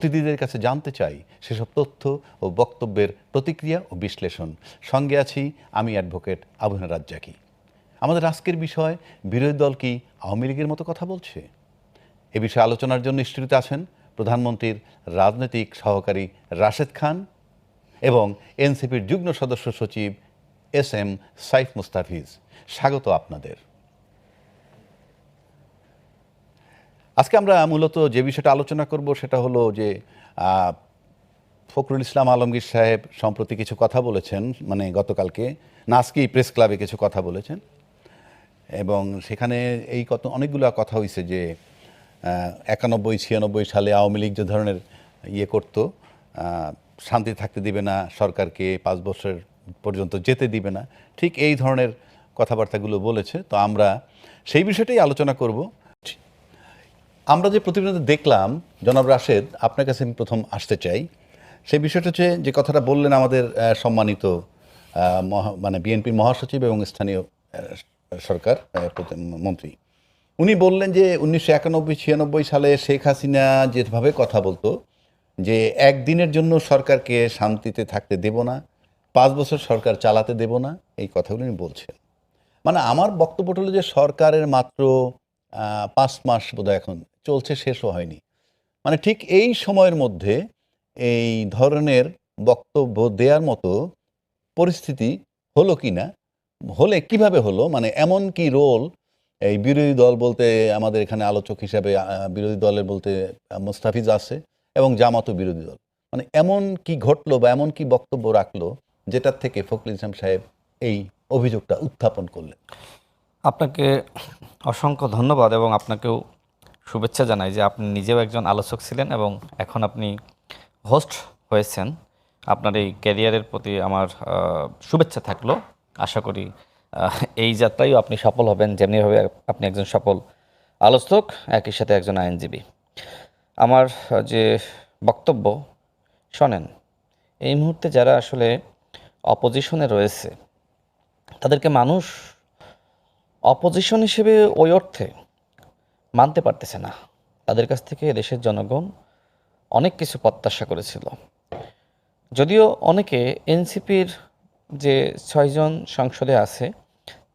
অতিথিদের কাছে জানতে চাই সেসব তথ্য ও বক্তব্যের প্রতিক্রিয়া ও বিশ্লেষণ। সঙ্গে আছি আমি অ্যাডভোকেট আবুনা রাজ্জাকি। আমাদের আজকের বিষয়, বিরোধী দল কি আওয়ামী লীগের মতো কথা বলছে? এ বিষয়ে আলোচনার জন্য স্টুডিওতে আছেন প্রধানমন্ত্রীর রাজনৈতিক সহকারী রাশেদ খান এবং এনসিপির যুগ্ম সদস্য সচিব এস.এম. সাইফ মুস্তাফিজ। স্বাগত আপনাদের। আজকে আমরা মূলত যে বিষয়টা আলোচনা করব সেটা হলো যে ফখরুল ইসলাম আলমগীর সাহেব সম্প্রতি কিছু কথা বলেছেন, মানে গতকালকে আজকেই প্রেস ক্লাবে কিছু কথা বলেছেন এবং সেখানে এই অনেকগুলো কথা হয়েছে যে 91-96 সালে আওয়ামী লীগ যে ধরনের করত, শান্তি থাকতে দিবে না সরকারকে, 5 বছর পর্যন্ত যেতে দিবে না, ঠিক এই ধরনের কথাবার্তাগুলো বলেছে। তো আমরা সেই বিষয়টাই আলোচনা করব। আমরা যে প্রতিবেদন দেখলাম, জনাব রাশেদ, আপনার কাছে আমি প্রথম আসতে চাই। সেই বিষয়টা হচ্ছে যে কথাটা বললেন আমাদের সম্মানিত মানে বিএনপির মহাসচিব এবং স্থানীয় সরকার মন্ত্রী। উনি বললেন যে 1991-96 সালে শেখ হাসিনা যেভাবে কথা বলতো যে একদিনের জন্য সরকারকে শান্তিতে থাকতে দেব না, 5 বছর সরকার চালাতে দেব না, এই কথাগুলো উনি বলছেন। মানে আমার বক্তব্যটা হলো যে সরকারের মাত্র 5 মাস বোধহয় এখন চলছে, শেষও হয়নি। মানে ঠিক এই সময়ের মধ্যে এই ধরনের বক্তব্য দেওয়ার মতো পরিস্থিতি হলো কি না, হলে কিভাবে হলো, মানে এমন কি রোল এই বিরোধী দল বলতে আমাদের এখানে আলোচক হিসাবে বিরোধী দলের বলতে মুস্তাফিজ আছে এবং জামাতও বিরোধী দল, মানে এমন কি ঘটলো বা এমন কি বক্তব্য রাখলো যেটার থেকে ফখরুল ইসলাম সাহেব এই অভিযোগটা উত্থাপন করলেন? আপনাকে অসংখ্য ধন্যবাদ এবং আপনাকেও শুভেচ্ছা জানাই যে আপনি নিজেও একজন আলোচক ছিলেন এবং এখন আপনি হোস্ট হয়েছেন। আপনার এই ক্যারিয়ারের প্রতি আমার শুভেচ্ছা থাকলো। আশা করি এই যাত্রায়ও আপনি সফল হবেন, যেমনিভাবে আপনি একজন সফল আলোচক, একই সাথে একজন আইনজীবী। আমার যে বক্তব্য শোনেন, এই মুহূর্তে যারা আসলে অপোজিশনে রয়েছে তাদেরকে মানুষ অপোজিশন হিসেবে ওই অর্থে মানতে পারতেছে না। তাদের কাছ থেকে দেশের জনগণ অনেক কিছু প্রত্যাশা করেছিল। যদিও অনেকে এনসিপির যে 6 জন সংসদে আছে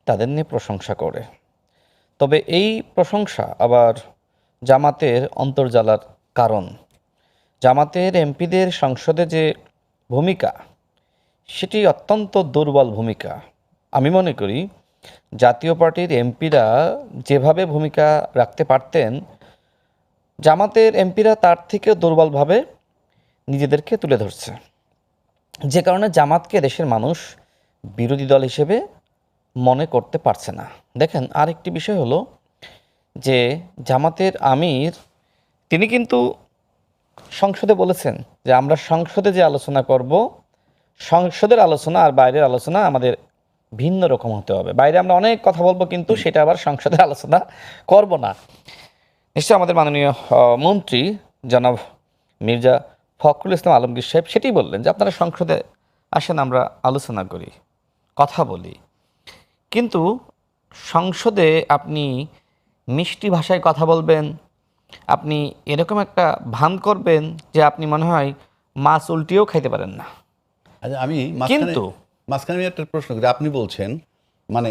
তাদের নিয়ে প্রশংসা করে, তবে এই প্রশংসা আবার জামাতের অন্তর্জালার কারণ। জামাতের এমপিদের সংসদে যে ভূমিকা, সেটি অত্যন্ত দুর্বল ভূমিকা। আমি মনে করি জাতীয় পার্টির এমপিরা যেভাবে ভূমিকা রাখতে পারতেন, জামাতের এমপিরা তার থেকেও দুর্বলভাবে নিজেদেরকে তুলে ধরছে, যে কারণে জামাতকে দেশের মানুষ বিরোধী দল হিসেবে মনে করতে পারছে না। দেখেন, আরেকটি বিষয় হলো যে জামাতের আমির তিনি কিন্তু সংসদে বলেছেন যে আমরা সংসদে যে আলোচনা করব, সংসদের আলোচনা আর বাইরের আলোচনা আমাদের ভিন্ন রকম হতে হবে। বাইরে আমরা অনেক কথা বলবো, কিন্তু সেটা আবার সংসদে আলোচনা করব না। নিশ্চয়ই আমাদের মাননীয় মন্ত্রী জনাব মির্জা ফখরুল ইসলাম আলমগীর সাহেব সেটাই বললেন যে আপনারা সংসদে আসেন, আমরা আলোচনা করি, কথা বলি। কিন্তু সংসদে আপনি মিষ্টি ভাষায় কথা বলবেন, আপনি এরকম একটা ভান করবেন যে আপনি মনে হয় মাছ উল্টিয়েও খাইতে পারেন না। আচ্ছা, আমি কিন্তু মাঝখানে একটা প্রশ্ন করি। আপনি বলছেন মানে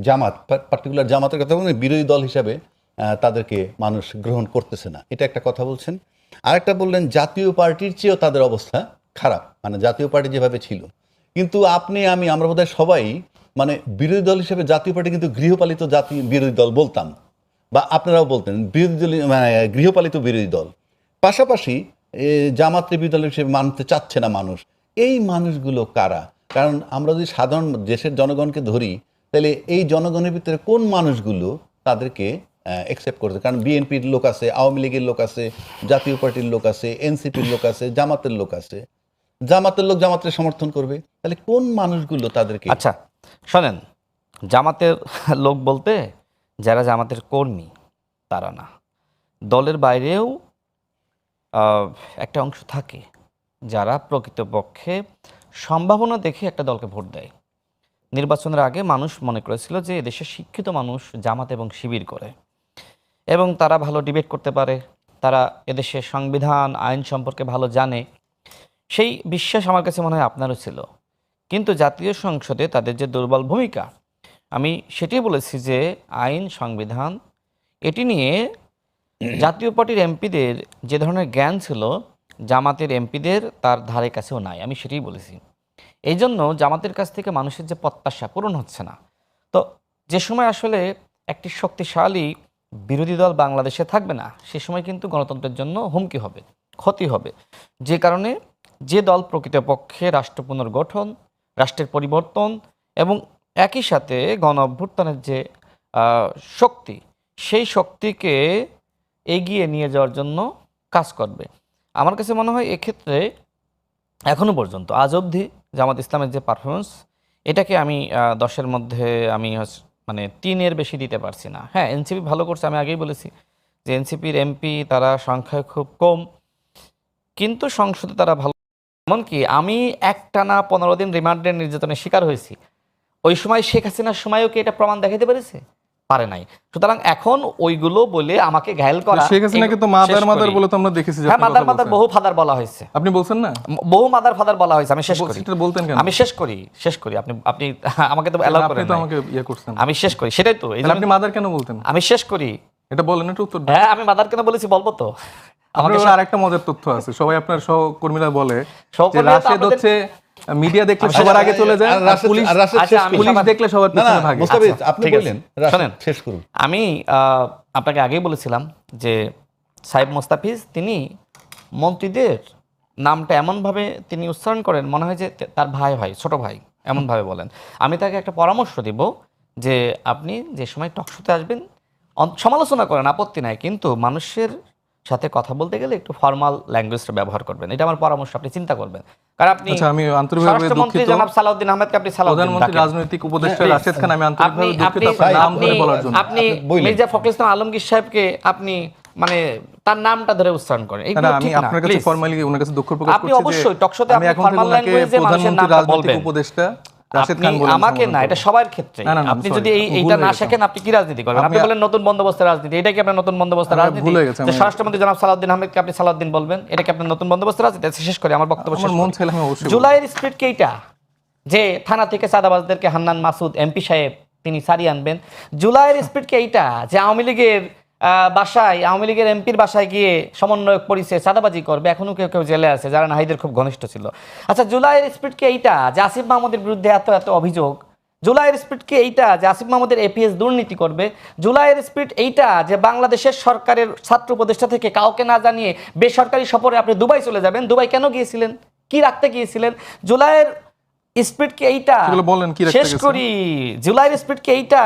জামাত, পার্টিকুলার জামাতের কথা বলছেন, বিরোধী দল হিসাবে তাদেরকে মানুষ গ্রহণ করতেছে না, এটা একটা কথা বলছেন। আরেকটা বললেন জাতীয় পার্টির চেয়েও তাদের অবস্থা খারাপ, মানে জাতীয় পার্টি যেভাবে ছিল। কিন্তু আমরা বোধহয় সবাই মানে বিরোধী দল হিসেবে জাতীয় পার্টি কিন্তু গৃহপালিত জাতীয় বিরোধী দল বলতাম, বা আপনারাও বলতেন বিরোধী দল, মানে গৃহপালিত বিরোধী দল। পাশাপাশি জামাতের বিরোধী দল হিসেবে মানতে চাচ্ছে না মানুষ। এই মানুষগুলো কারা? কারণ আমরা যদি সাধারণ দেশের জনগণকে ধরি, তাহলে এই জনগণের ভিতরে কোন মানুষগুলো তাদেরকে অ্যাকসেপ্ট করছে? কারণ বিএনপির লোক আছে, আওয়ামী লীগের লোক আছে, জাতীয় পার্টির লোক আছে, এনসিপির লোক আছে, জামাতের লোক আছে। জামাতের লোক জামাতের সমর্থন করবে, তাহলে কোন মানুষগুলো তাদেরকে? আচ্ছা শোনেন, জামাতের লোক বলতে যারা জামাতের কর্মী তারা না, দলের বাইরেও একটা অংশ থাকে যারা প্রকৃতপক্ষে সম্ভাবনা দেখে একটা দলকে ভোট দেয়। নির্বাচনের আগে মানুষ মনে করেছিল যে দেশের শিক্ষিত মানুষ জামাত এবং শিবির করে এবং তারা ভালো ডিবেট করতে পারে, তারা এদেশের সংবিধান আইন সম্পর্কে ভালো জানে, সেই বিশ্বাস আমার কাছে মনে হয় আপনারও ছিল। কিন্তু জাতীয় সংসদে তাদের যে দুর্বল ভূমিকা, আমি সেটাই বলেছি যে আইন সংবিধান এটি নিয়ে জাতীয় পার্টির এমপিদের যে ধরনের জ্ঞান ছিল জামাতের এমপিদের তার ধারে কাছেও নাই, আমি সেটাই বলেছি। এই জন্য জামাতের কাছ থেকে মানুষের যে প্রত্যাশা পূরণ হচ্ছে না। তো যে সময় আসলে একটি শক্তিশালী বিরোধী দল বাংলাদেশে থাকবে না, সে সময় কিন্তু গণতন্ত্রের জন্য হুমকি হবে, ক্ষতি হবে। যে কারণে যে দল প্রকৃতপক্ষে রাষ্ট্র পুনর্গঠন, রাষ্ট্রের পরিবর্তন এবং একই সাথে গণ অভ্যুত্থানের যে শক্তি, সেই শক্তিকে এগিয়ে নিয়ে যাওয়ার জন্য কাজ করবে। আমার কাছে মনে হয় এক্ষেত্রে এখনও পর্যন্ত আজ অবধি জামাত ইসলামের যে পারফরমেন্স, এটাকে আমি 10-এর মধ্যে আমি মানে 3-এর বেশি দিতে পারছি না। হ্যাঁ, এনসিপি ভালো করছে, আমি আগেই বলেছি যে এনসিপির এমপি তারা সংখ্যায় খুব কম, কিন্তু সংসদে তারা ভালো। এমনকি আমি একটানা 15 দিন রিমান্ডের নির্যাতনের শিকার হয়েছি। ওই সময় শেখ হাসিনার সময়ও কি এটা প্রমাণ দেখাতে পেরেছে? পারে নাই। সুতরাং এখন ওইগুলো বলে আমাকে ঘায়েল করা, শেখ হাসিনাকে তো মাদার বলে তো আমরা দেখেছি যে হ্যাঁ, মাদার বহু ফাদার বলা হয়েছে। আপনি বলছেন না, বহু মাদার ফাদার বলা হয়েছে। আমি শেষ করি, সেটা বলতেন কেন? আমি শেষ করি আপনি আমাকে তো অ্যালাউ করেন, আপনি তো আমাকে ইয়ে করছেন। আমি শেষ করি, সেটাই তো। আপনি মাদার কেন বলতেন? আমি শেষ করি, এটা বলেন একটু উত্তর। হ্যাঁ, আমি মাদার কেন বলেছি বলবো তো। আমাকে আরেকটা মজার তথ্য আছে, সবাই আপনার সহকর্মীরা বলে যে রাশেদ হচ্ছে মিডিয়া দেখলে সবার আগে চলে যায়, পুলিশ দেখলে সবার পিছনে ভাগে। মুস্তাফিজ, আপনি বললেন, শুনেন, শেষ করুন। আমি আপনাকে আগেই বলেছিলাম যে সাহেব মুস্তাফিজ তিনি মন্ত্রীদের নামটা এমনভাবে তিনি উচ্চারণ করেন, মনে হয় যে তার ভাই হয়, ছোট ভাই, এমনভাবে বলেন। আমি তাকে একটা পরামর্শ দিব যে আপনি যে সময় টকশোতে আসবেন সমালোচনা করেন, আপত্তি নাই, কিন্তু মানুষের সাথে কথা বলতে গেলে একটু ফর্মাল ল্যাঙ্গুয়েজটা ব্যবহার করবেন। এটা আমার পরামর্শ, আপনি চিন্তা করবেন। কারণ আপনি আমি আন্তরিকভাবে দুঃখিত জনাব সালাউদ্দিন আহমেদকে আপনি সালাউদ্দিন প্রধানমন্ত্রী রাজনৈতিক উপদেষ্টা রাশেদ খান, আমি আন্তরিকভাবে দুঃখিত আপনার নাম ধরে বলার জন্য। আপনি মির্জা ফখরুল ইসলাম আলমগীর সাহেবকে আপনি মানে তার নামটা ধরে উচ্চারণ করেন, এগুলো ঠিক না। আমি আপনার কাছে ফর্মালি ওনার কাছে দুঃখ প্রকাশ করছি। আপনি অবশ্যই টকশোতে আপনি এখন ফর্মাল ল্যাঙ্গুয়েজে মানুষের নামটা বলবেন। উপদেষ্টা রাশেদ খান বলেন, আমাকে না, এটা সবার ক্ষেত্রে। আপনি যদি এইটা না শেখেন, আপনি কি রাজনীতি করবেন? আপনি বলেন নতুন বন্দোবস্তের রাজনীতি, এটা কি আপনার নতুন বন্দোবস্তের রাজনীতি? যে স্বরাষ্ট্রমন্ত্রী জনাব সালাউদ্দিন আহমেদকে আপনি সালাউদ্দিন বলবেন, এটা কি আপনার নতুন বন্দোবস্তের রাজনীতি? শেষ করে আমার বক্তব্য শেষ করি। জুলাইয়ের স্পিরিট কি এইটা যে থানা থেকে সাদাবাজদেরকে হান্নান মাসুদ এমপি সাহেব তিনি সারিয়ে আনবেন? জুলাইয়ের স্পিরিট কি এইটা যে আওয়ামী লীগের বাসায়, আওয়ামী লীগের এমপির বাসায় গিয়ে সমন্বয়ক পরিচয় চাঁদাবাজি করবে? এখনো কেউ কেউ জেলে আছে যারা নাহিদের খুব ঘনিষ্ঠ ছিল। আচ্ছা, জুলাইয়ের স্পিরিট কি এইটা যে আসিফ মাহমুদের বিরুদ্ধে এত এত অভিযোগ? জুলাইয়ের স্পিরিট কি এইটা যে আসিফ মাহমুদের এপিএস দুর্নীতি করবে? জুলাইয়ের স্পিরিট এইটা যে বাংলাদেশের সরকারের ছাত্র উপদেষ্টা থেকে কাউকে না জানিয়ে বেসরকারি সফরে আপনি দুবাই চলে যাবেন? দুবাই কেন গিয়েছিলেন? কি রাখতে গিয়েছিলেন? জুলাইয়ের স্পিরিট কি এইটা? শেষ করি। জুলাইয়ের স্পিরিট কি এইটা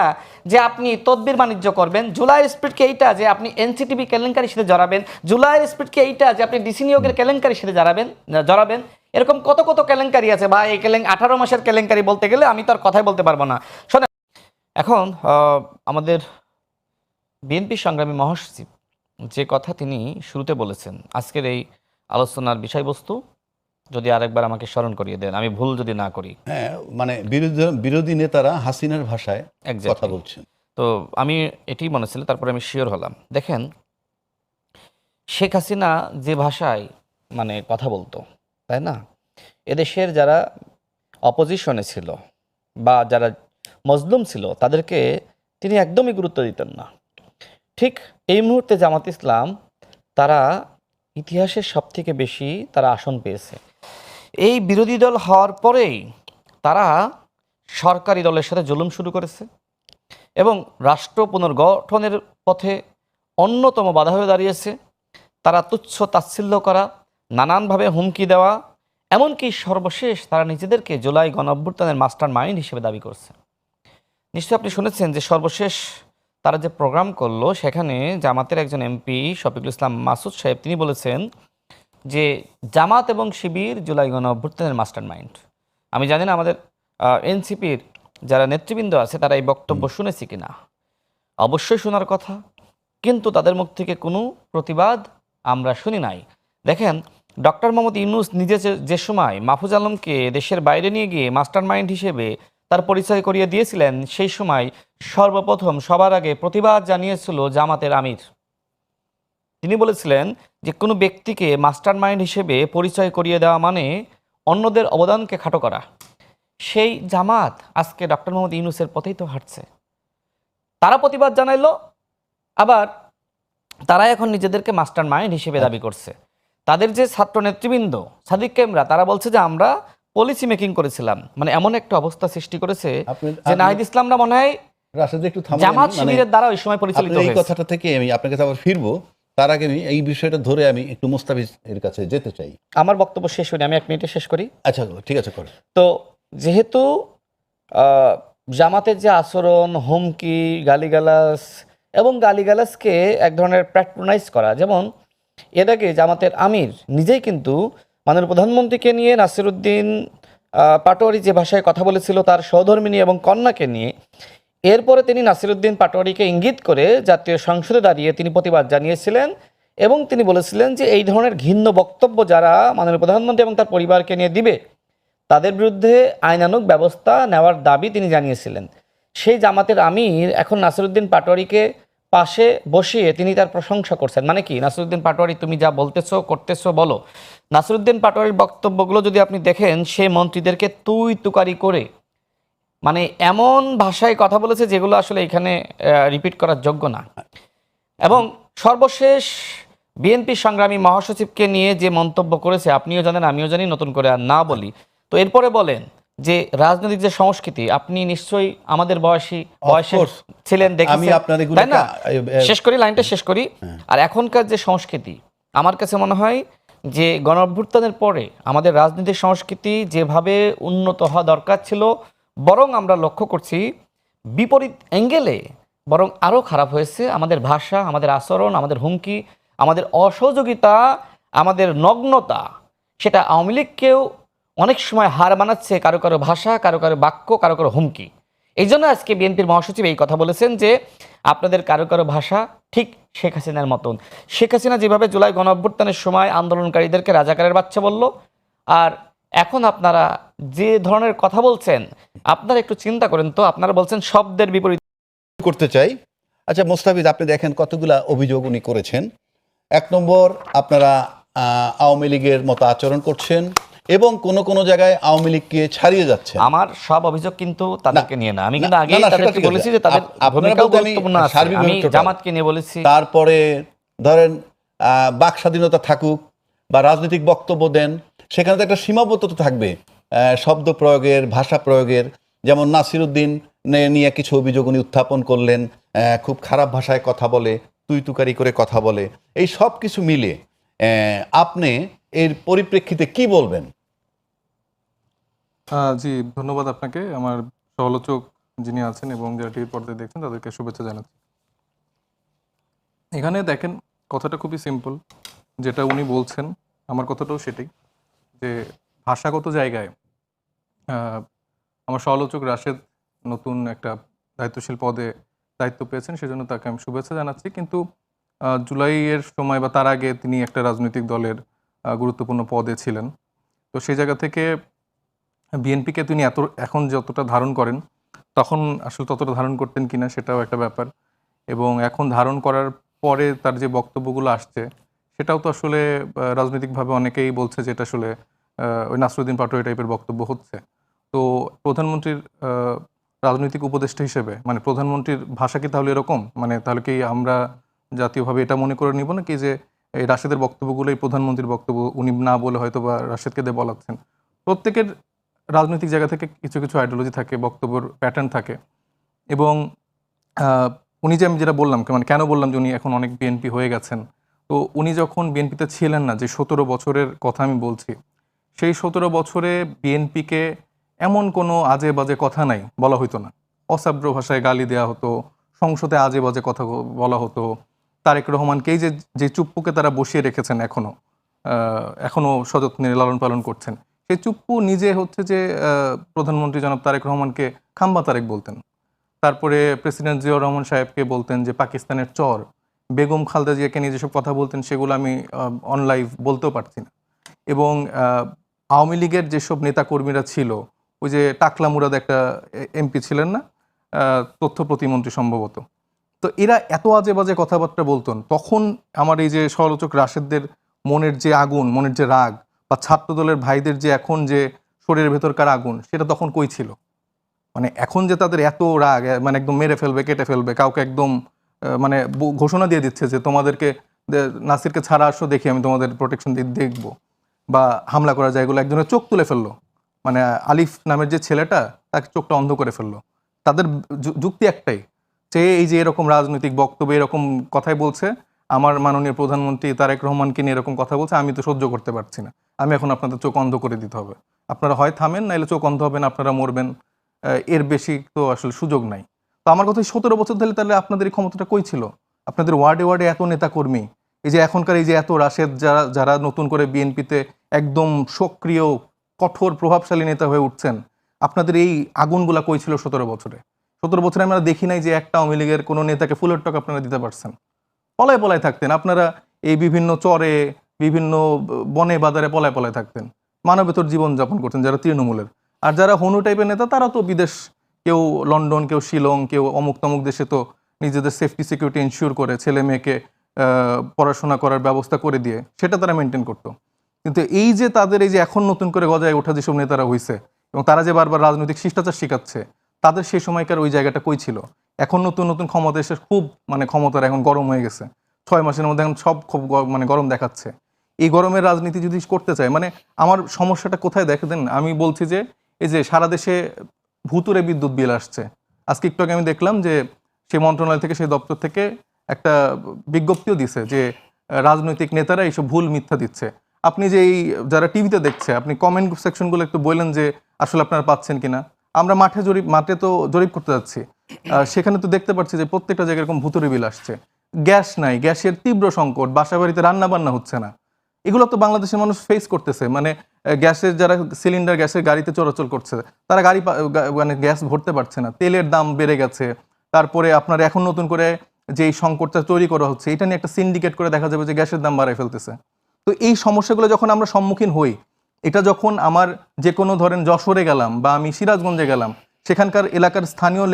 যে আপনি তদবির বাণিজ্য করবেন? জুলাইয়ের স্পিরিট কি এইটা যে আপনি এনসিটিভি কেলেঙ্কারির সাথে জড়াবেন? জুলাইয়ের স্পিরিট কি এইটা যে আপনি ডিসি নিয়োগের কেলেঙ্কারির সাথে জড়াবেন? এরকম কত কত কেলেঙ্কারি আছে ভাই। এই 18 মাসের কেলেঙ্কারি বলতে গেলে আমি তো আর কথাই বলতে পারবো না। শোনেন, এখন আমাদের বিএনপি সংগ্রামী মহাসচিব যে কথা তিনি শুরুতে বলেছেন, আজকের এই আলোচনার বিষয়বস্তু যদি আরেকবার আমাকে স্মরণ করিয়ে দেন, আমি ভুল যদি না করি। হ্যাঁ, মানে বিরোধী নেতারা হাসিনার ভাষায় কথা বলছেন, তো আমি এটি মনে ছিল, তারপরে আমি শিওর হলাম। দেখেন, শেখ হাসিনা যে ভাষায় মানে কথা বলতো, তাই না, এদেশের যারা অপোজিশনে ছিল বা যারা মজলুম ছিল তাদেরকে তিনি একদমই গুরুত্ব দিতেন না। ঠিক এই মুহূর্তে জামাত ইসলাম তারা ইতিহাসের সবথেকে বেশি তারা আসন পেয়েছে। এই বিরোধী দল হওয়ার পরেই তারা সরকারি দলের সাথে জুলুম শুরু করেছে এবং রাষ্ট্র পুনর্গঠনের পথে অন্যতম বাধা হয়ে দাঁড়িয়েছে। তারা তুচ্ছ তাচ্ছিল্য করা, নানানভাবে হুমকি দেওয়া, এমনকি সর্বশেষ তারা নিজেদেরকে জুলাই গণঅভ্যুত্থানের মাস্টার মাইন্ড হিসেবে দাবি করছে। নিশ্চয়ই আপনি শুনেছেন যে সর্বশেষ তারা যে প্রোগ্রাম করলো, সেখানে জামাতের একজন এমপি শফিকুল ইসলাম মাসুদ সাহেব তিনি বলেছেন যে জামাত এবং শিবির জুলাই গণঅভ্যুত্থানের মাস্টার মাইন্ড। আমি জানি না আমাদের এনসিপির যারা নেতৃবৃন্দ আছে তারা এই বক্তব্য শুনেছি কিনা, অবশ্যই শোনার কথা, কিন্তু তাদের মুখ থেকে কোনো প্রতিবাদ আমরা শুনি নাই। দেখেন, ডক্টর মোহাম্মদ ইউনূস নিজে যে সময় মাহফুজ আলমকে দেশের বাইরে নিয়ে গিয়ে মাস্টার মাইন্ড হিসেবে তার পরিচয় করিয়ে দিয়েছিলেন, সেই সময় সর্বপ্রথম সবার আগে প্রতিবাদ জানিয়েছিল জামাতের আমির। তিনি বলেছিলেন যে কোনো ব্যক্তিকে মাস্টারমাইন্ড হিসেবে পরিচয় করিয়ে দেওয়া মানে অন্যদের অবদানকে খাটো করা। সেই জামাত আজকে ডক্টর মোহাম্মদ ইউনূসের পথেই তো হাঁটছে। তারা প্রতিবাদ জানাইলো, আবার তারা এখন নিজেদেরকে মাস্টারমাইন্ড হিসেবে দাবি করছে। তাদের যে ছাত্র নেতৃবৃন্দ সাদিক কেমরা, তারা বলছে যে আমরা পলিসি মেকিং করেছিলাম। মানে এমন একটা অবস্থা সৃষ্টি করেছে যে নাহিদ ইসলামরা মনে হয় জামাত শিবিরের দ্বারা ওই সময় পরিচালিত হয়েছে। এই কথাটা থেকে আমি আপনার কাছে আবার ফিরবো, তার আগে আমি এই বিষয়টা ধরে আমি একটু মুস্তাফিজ এর কাছে যেতে চাই। আমার বক্তব্য শেষ হয়নি, আমি 1 মিনিটে শেষ করি। আচ্ছা ঠিক আছে, করে। তো যেহেতু জামাতের যে আচরণ, হুমকি, গালিগালাজ এবং গালিগালাজকে এক ধরনের প্যাট্রোনাইজ করা, যেমন এর আগে জামাতের আমির নিজেই কিন্তু মাননীয় প্রধানমন্ত্রীকে নিয়ে নাসিরউদ্দিন পাটোয়ারি যে ভাষায় কথা বলেছিল তার সহধর্মিণী এবং কন্যাকে নিয়ে, এরপরে তিনি নাসিরউদ্দিন পাটোয়ারিকে ইঙ্গিত করে জাতীয় সংসদে দাঁড়িয়ে তিনি প্রতিবাদ জানিয়েছিলেন এবং তিনি বলেছিলেন যে এই ধরনের ঘৃণ্য বক্তব্য যারা মাননীয় প্রধানমন্ত্রী এবং তার পরিবারকে নিয়ে দিবে তাদের বিরুদ্ধে আইনানুগ ব্যবস্থা নেওয়ার দাবি তিনি জানিয়েছিলেন। সেই জামাতের আমির এখন নাসিরউদ্দিন পাটোয়ারিকে পাশে বসিয়ে তিনি তার প্রশংসা করছেন। মানে কি, নাসিরউদ্দিন পাটোয়ারি তুমি যা বলতেছো করতেছো বলো। নাসিরউদ্দিন পাটোয়ারির বক্তব্যগুলো যদি আপনি দেখেন, সে মন্ত্রীদেরকে তুই তুকারি করে মানে এমন ভাষায় কথা বলেছে যেগুলো আসলে এখানে রিপিট করার যোগ্য না। এবং সর্বশেষ বিএনপি সংগ্রামী মহাসচিবকে নিয়ে যে মন্তব্য করেছে, আপনিও জানেন আমিও জানি, নতুন করে আর না বলি। তো এরপরে বলেন যে রাজনৈতিক যে সংস্কৃতি, আপনি নিশ্চয়ই আমাদের বয়সে ছিলেন, দেখেছেন, তাই না? শেষ করি, লাইনটা শেষ করি। আর এখনকার যে সংস্কৃতি, আমার কাছে মনে হয় যে গণঅভ্যুত্থানের পরে আমাদের রাজনৈতিক সংস্কৃতি যেভাবে উন্নত হওয়া দরকার ছিল, বরং আমরা লক্ষ্য করছি বিপরীত অ্যাঙ্গেলে বরং আরও খারাপ হয়েছে। আমাদের ভাষা, আমাদের আচরণ, আমাদের হুমকি, আমাদের অসহযোগিতা, আমাদের নগ্নতা, সেটা আওয়ামী লীগকেও অনেক সময় হার মানাচ্ছে। কারো কারো ভাষা, কারো কারো বাক্য, কারো কারো হুমকি। এই জন্য আজকে বিএনপির মহাসচিব এই কথা বলেছেন যে আপনাদের কারো কারো ভাষা ঠিক শেখ হাসিনার মতন। শেখ হাসিনা যেভাবে জুলাই গণঅভ্যুত্থানের সময় আন্দোলনকারীদেরকে রাজাকারের বাচ্চা বলল, আর এখন আপনারা যে ধরনের কথা বলছেন, আপনারা একটু চিন্তা করেন তো, আপনারা বলছেন শব্দের বিপরীত করতে চাই। আচ্ছা মোস্তাফিজ, আপনি দেখেন কতগুলা অভিযোগ উনি করেছেন। 1 নম্বর, আপনারা আওয়ামী লীগের মতো আচরণ করছেন এবং কোন কোন জায়গায় আওয়ামী লীগকে ছাড়িয়ে যাচ্ছে। আমার সব অভিযোগ কিন্তু তাদেরকে নিয়ে না, আমি কিন্তু আগেই তাদেরকে বলেছি যে তাদের ভূমিকাও গুরুত্বপূর্ণ আছে, আমি জামাতকে নিয়ে বলেছি। তারপরে ধরেন বাক স্বাধীনতা থাকুক বা রাজনৈতিক বক্তব্য দেন, সেখানে তো একটা সীমাবদ্ধতা থাকবে শব্দ প্রয়োগের, ভাষা প্রয়োগের। যেমন নাসিরউদ্দিন নিয়ে কিছু অভিযোগ উনি উত্থাপন করলেন, খুব খারাপ ভাষায় কথা বলে, তুই তুকারি করে কথা বলে। এই সব কিছু মিলে আপনি এর পরিপ্রেক্ষিতে কি বলবেন? জি, ধন্যবাদ আপনাকে। আমার সমালোচক যিনি আছেন এবং যারা টিভির পর্দায় দেখছেন তাদেরকে শুভেচ্ছা জানাচ্ছি। এখানে দেখেন, কথাটা খুবই সিম্পল, যেটা উনি বলছেন আমার কথাটাও সেটাই, যে ভাষাগত জায়গায় আমার সমালোচক রাশেদ নতুন একটা দায়িত্বশীল পদে দায়িত্ব পেয়েছেন, সেজন্য তাকে আমি শুভেচ্ছা জানাচ্ছি। কিন্তু জুলাইয়ের সময় বা তার আগে তিনি একটা রাজনৈতিক দলের গুরুত্বপূর্ণ পদে ছিলেন। তো সেই জায়গা থেকে বিএনপিকে তিনি এখন যতটা ধারণ করেন, তখন আসলে ততটা ধারণ করতেন কিনা সেটাও একটা ব্যাপার। এবং এখন ধারণ করার পরে তার যে বক্তব্যগুলো আসছে, সেটাও তো আসলে রাজনৈতিকভাবে অনেকেই বলছে যে এটা আসলে ওই নাসিরউদ্দিন পাটোয়ারি টাইপের বক্তব্য হচ্ছে। তো প্রধানমন্ত্রীর রাজনৈতিক উপদেষ্টা হিসেবে মানে প্রধানমন্ত্রীর ভাষা কি তাহলে এরকম? মানে তাহলে কি আমরা জাতীয়ভাবে এটা মনে করে নিব না কি যে এই রাশেদের বক্তব্যগুলো এই প্রধানমন্ত্রীর বক্তব্য, উনি না বলে হয়তো বা রাশেদকে দিয়ে বলাচ্ছেন? প্রত্যেকের রাজনৈতিক জায়গা থেকে কিছু কিছু আইডিওলজি থাকে, বক্তব্যের প্যাটার্ন থাকে। এবং উনি যে আমি যেটা বললাম, মানে কেন বললাম যে উনি এখন অনেক বিএনপি হয়ে গেছেন, তো উনি যখন বিএনপিতে ছিলেন না, যে 17 বছরের কথা আমি বলছি, সেই 17 বছরে বিএনপিকে এমন কোনো আজে বাজে কথা নাই বলা হইতো না। অসাব্র ভাষায় গালি দেওয়া হতো, সংসদে আজে বাজে কথা বলা হতো। তারেক রহমানকেই যে চুপ্পুকে তারা বসিয়ে রেখেছেন, এখনও সযত্নে লালন পালন করছেন, সেই চুপ্পু নিজে হচ্ছে যে প্রধানমন্ত্রী জনাব তারেক রহমানকে খাম্বা তারেক বলতেন। তারপরে প্রেসিডেন্ট জিয়াউর রহমান সাহেবকে বলতেন যে পাকিস্তানের চর। বেগম খালেদা জিয়াকে নিয়ে যেসব কথা বলতেন সেগুলো আমি অন লাইভ বলতেও পারছি না। এবং আওয়ামী লীগের যেসব নেতাকর্মীরা ছিল, ওই যে টাকলা মুরাদ একটা এমপি ছিলেন না, তথ্য প্রতিমন্ত্রী সম্ভবত, তো এরা এত আজে বাজে কথাবার্তা বলতেন, তখন আমার এই যে সমালোচক রাশেদদের মনের যে আগুন, মনের যে রাগ, বা ছাত্রদলের ভাইদের যে এখন যে শরীরের ভেতরকার আগুন, সেটা তখন কই ছিল? মানে এখন যে তাদের এত রাগ, মানে একদম মেরে ফেলবে, কেটে ফেলবে, কাউকে একদম মানে ঘোষণা দিয়ে দিচ্ছে যে তোমাদেরকে নাসিরকে ছাড়া আসো, দেখি আমি তোমাদের প্রোটেকশন দিয়ে দেখবো, বা হামলা করা যায়, এগুলো একজনের চোখ তুলে ফেললো, মানে আলিফ নামের যে ছেলেটা, তাকে চোখটা অন্ধ করে ফেললো। তাদের যুক্তি একটাই, যে এই যে এরকম রাজনৈতিক বক্তব্য এরকম কথাই বলছে, আমার মাননীয় প্রধানমন্ত্রী তারেক রহমানকে নিয়ে এরকম কথা বলছে, আমি তো সহ্য করতে পারছি না, আমি এখন আপনাদের চোখ অন্ধ করে দিতে হবে, আপনারা হয় থামেন, নাইলে চোখ অন্ধ হবেন, আপনারা মরবেন, এর বেশি তো আসলে সুযোগ নাই। তো আমার কথা 17 বছর ধরে তাহলে আপনাদের এই ক্ষমতাটা কই ছিল? আপনাদের ওয়ার্ডে ওয়ার্ডে এত নেতা কর্মী, এই যে এখনকার এই যে এত রাশেদ, যারা যারা নতুন করে বিএনপিতে একদম সক্রিয় কঠোর প্রভাবশালী নেতা হয়ে উঠছেন, আপনাদের এই আগুনগুলা কই ছিল 17 বছরে? 17 বছরে আমরা দেখি নাই যে একটা আওয়ামী লীগের কোনো নেতাকে ফুলের টক আপনারা দিতে পারছেন। পলায় পলায় থাকতেন আপনারা, এই বিভিন্ন চরে, বিভিন্ন বনে বাজারে পলায় পলায় থাকতেন, মানবেতর জীবনযাপন করতেন যারা তৃণমূলের। আর যারা হনু টাইপের নেতা, তারা তো বিদেশ, কেউ লন্ডন, কেউ শিলং, কেউ অমুক তমুক দেশে তো নিজেদের সেফটি সিকিউরিটি ইনশিওর করে ছেলে মেয়েকে পড়াশোনা করার ব্যবস্থা করে দিয়ে সেটা তারা মেনটেন করতো। কিন্তু এই যে তাদের এই যে এখন নতুন করে গজায় ওঠা যেসব নেতারা হয়েছে, এবং তারা যে বারবার রাজনৈতিক শিষ্টাচার শিখাচ্ছে, তাদের সেই সময়কার ওই জায়গাটা কই ছিল? এখন নতুন নতুন ক্ষমতা এসে খুব মানে ক্ষমতার এখন গরম হয়ে গেছে, 6 মাসের মধ্যে এখন সব খুব মানে গরম দেখাচ্ছে। এই গরমের রাজনীতি যদি করতে চায়, মানে আমার সমস্যাটা কোথায় দেখে দেন, আমি বলছি যে এই যে সারা দেশে ভুতুরে বিদ্যুৎ বিল আসছে। আজকে একটু আগে আমি দেখলাম যে সেই মন্ত্রণালয় থেকে, সেই দপ্তর থেকে একটা বিজ্ঞপ্তিও দিছে যে রাজনৈতিক নেতারা এইসব ভুল মিথ্যা দিচ্ছে। আপনি যে এই যারা টিভিতে দেখছে, আপনি কমেন্ট সেকশনগুলো একটু বললেন যে আসলে আপনারা পাচ্ছেন কিনা। আমরা মাঠে তো জরিপ করতে যাচ্ছি, সেখানে তো দেখতে পাচ্ছি যে প্রত্যেকটা জায়গায় এরকম ভুতুরে বিল আসছে। গ্যাস নাই, গ্যাসের তীব্র সংকট, বাসা বাড়িতে রান্না বান্না হচ্ছে না। এগুলো তো বাংলাদেশের মানুষ ফেস করতেছে। মানে গ্যাসের যারা সিলিন্ডার গ্যাসের গাড়িতে চলাচল করছে, তারা মানে গ্যাস ভরতে পারছে না, তেলের দাম বেড়ে গেছে। তারপরে আপনার এখন নতুন করে যে এই সংকটটা তৈরি করা হচ্ছে, এটা নিয়ে একটা সিন্ডিকেট করে দেখা যাবে যে গ্যাসের দাম বাড়ায় ফেলতেছে। তো এই সমস্যাগুলো যখন আমরা সম্মুখীন হই, এটা যখন আমার যে কোনো ধরেন যশোরে গেলাম বা আমি সিরাজগঞ্জে গেলাম, সেখানকার এলাকার স্থানীয়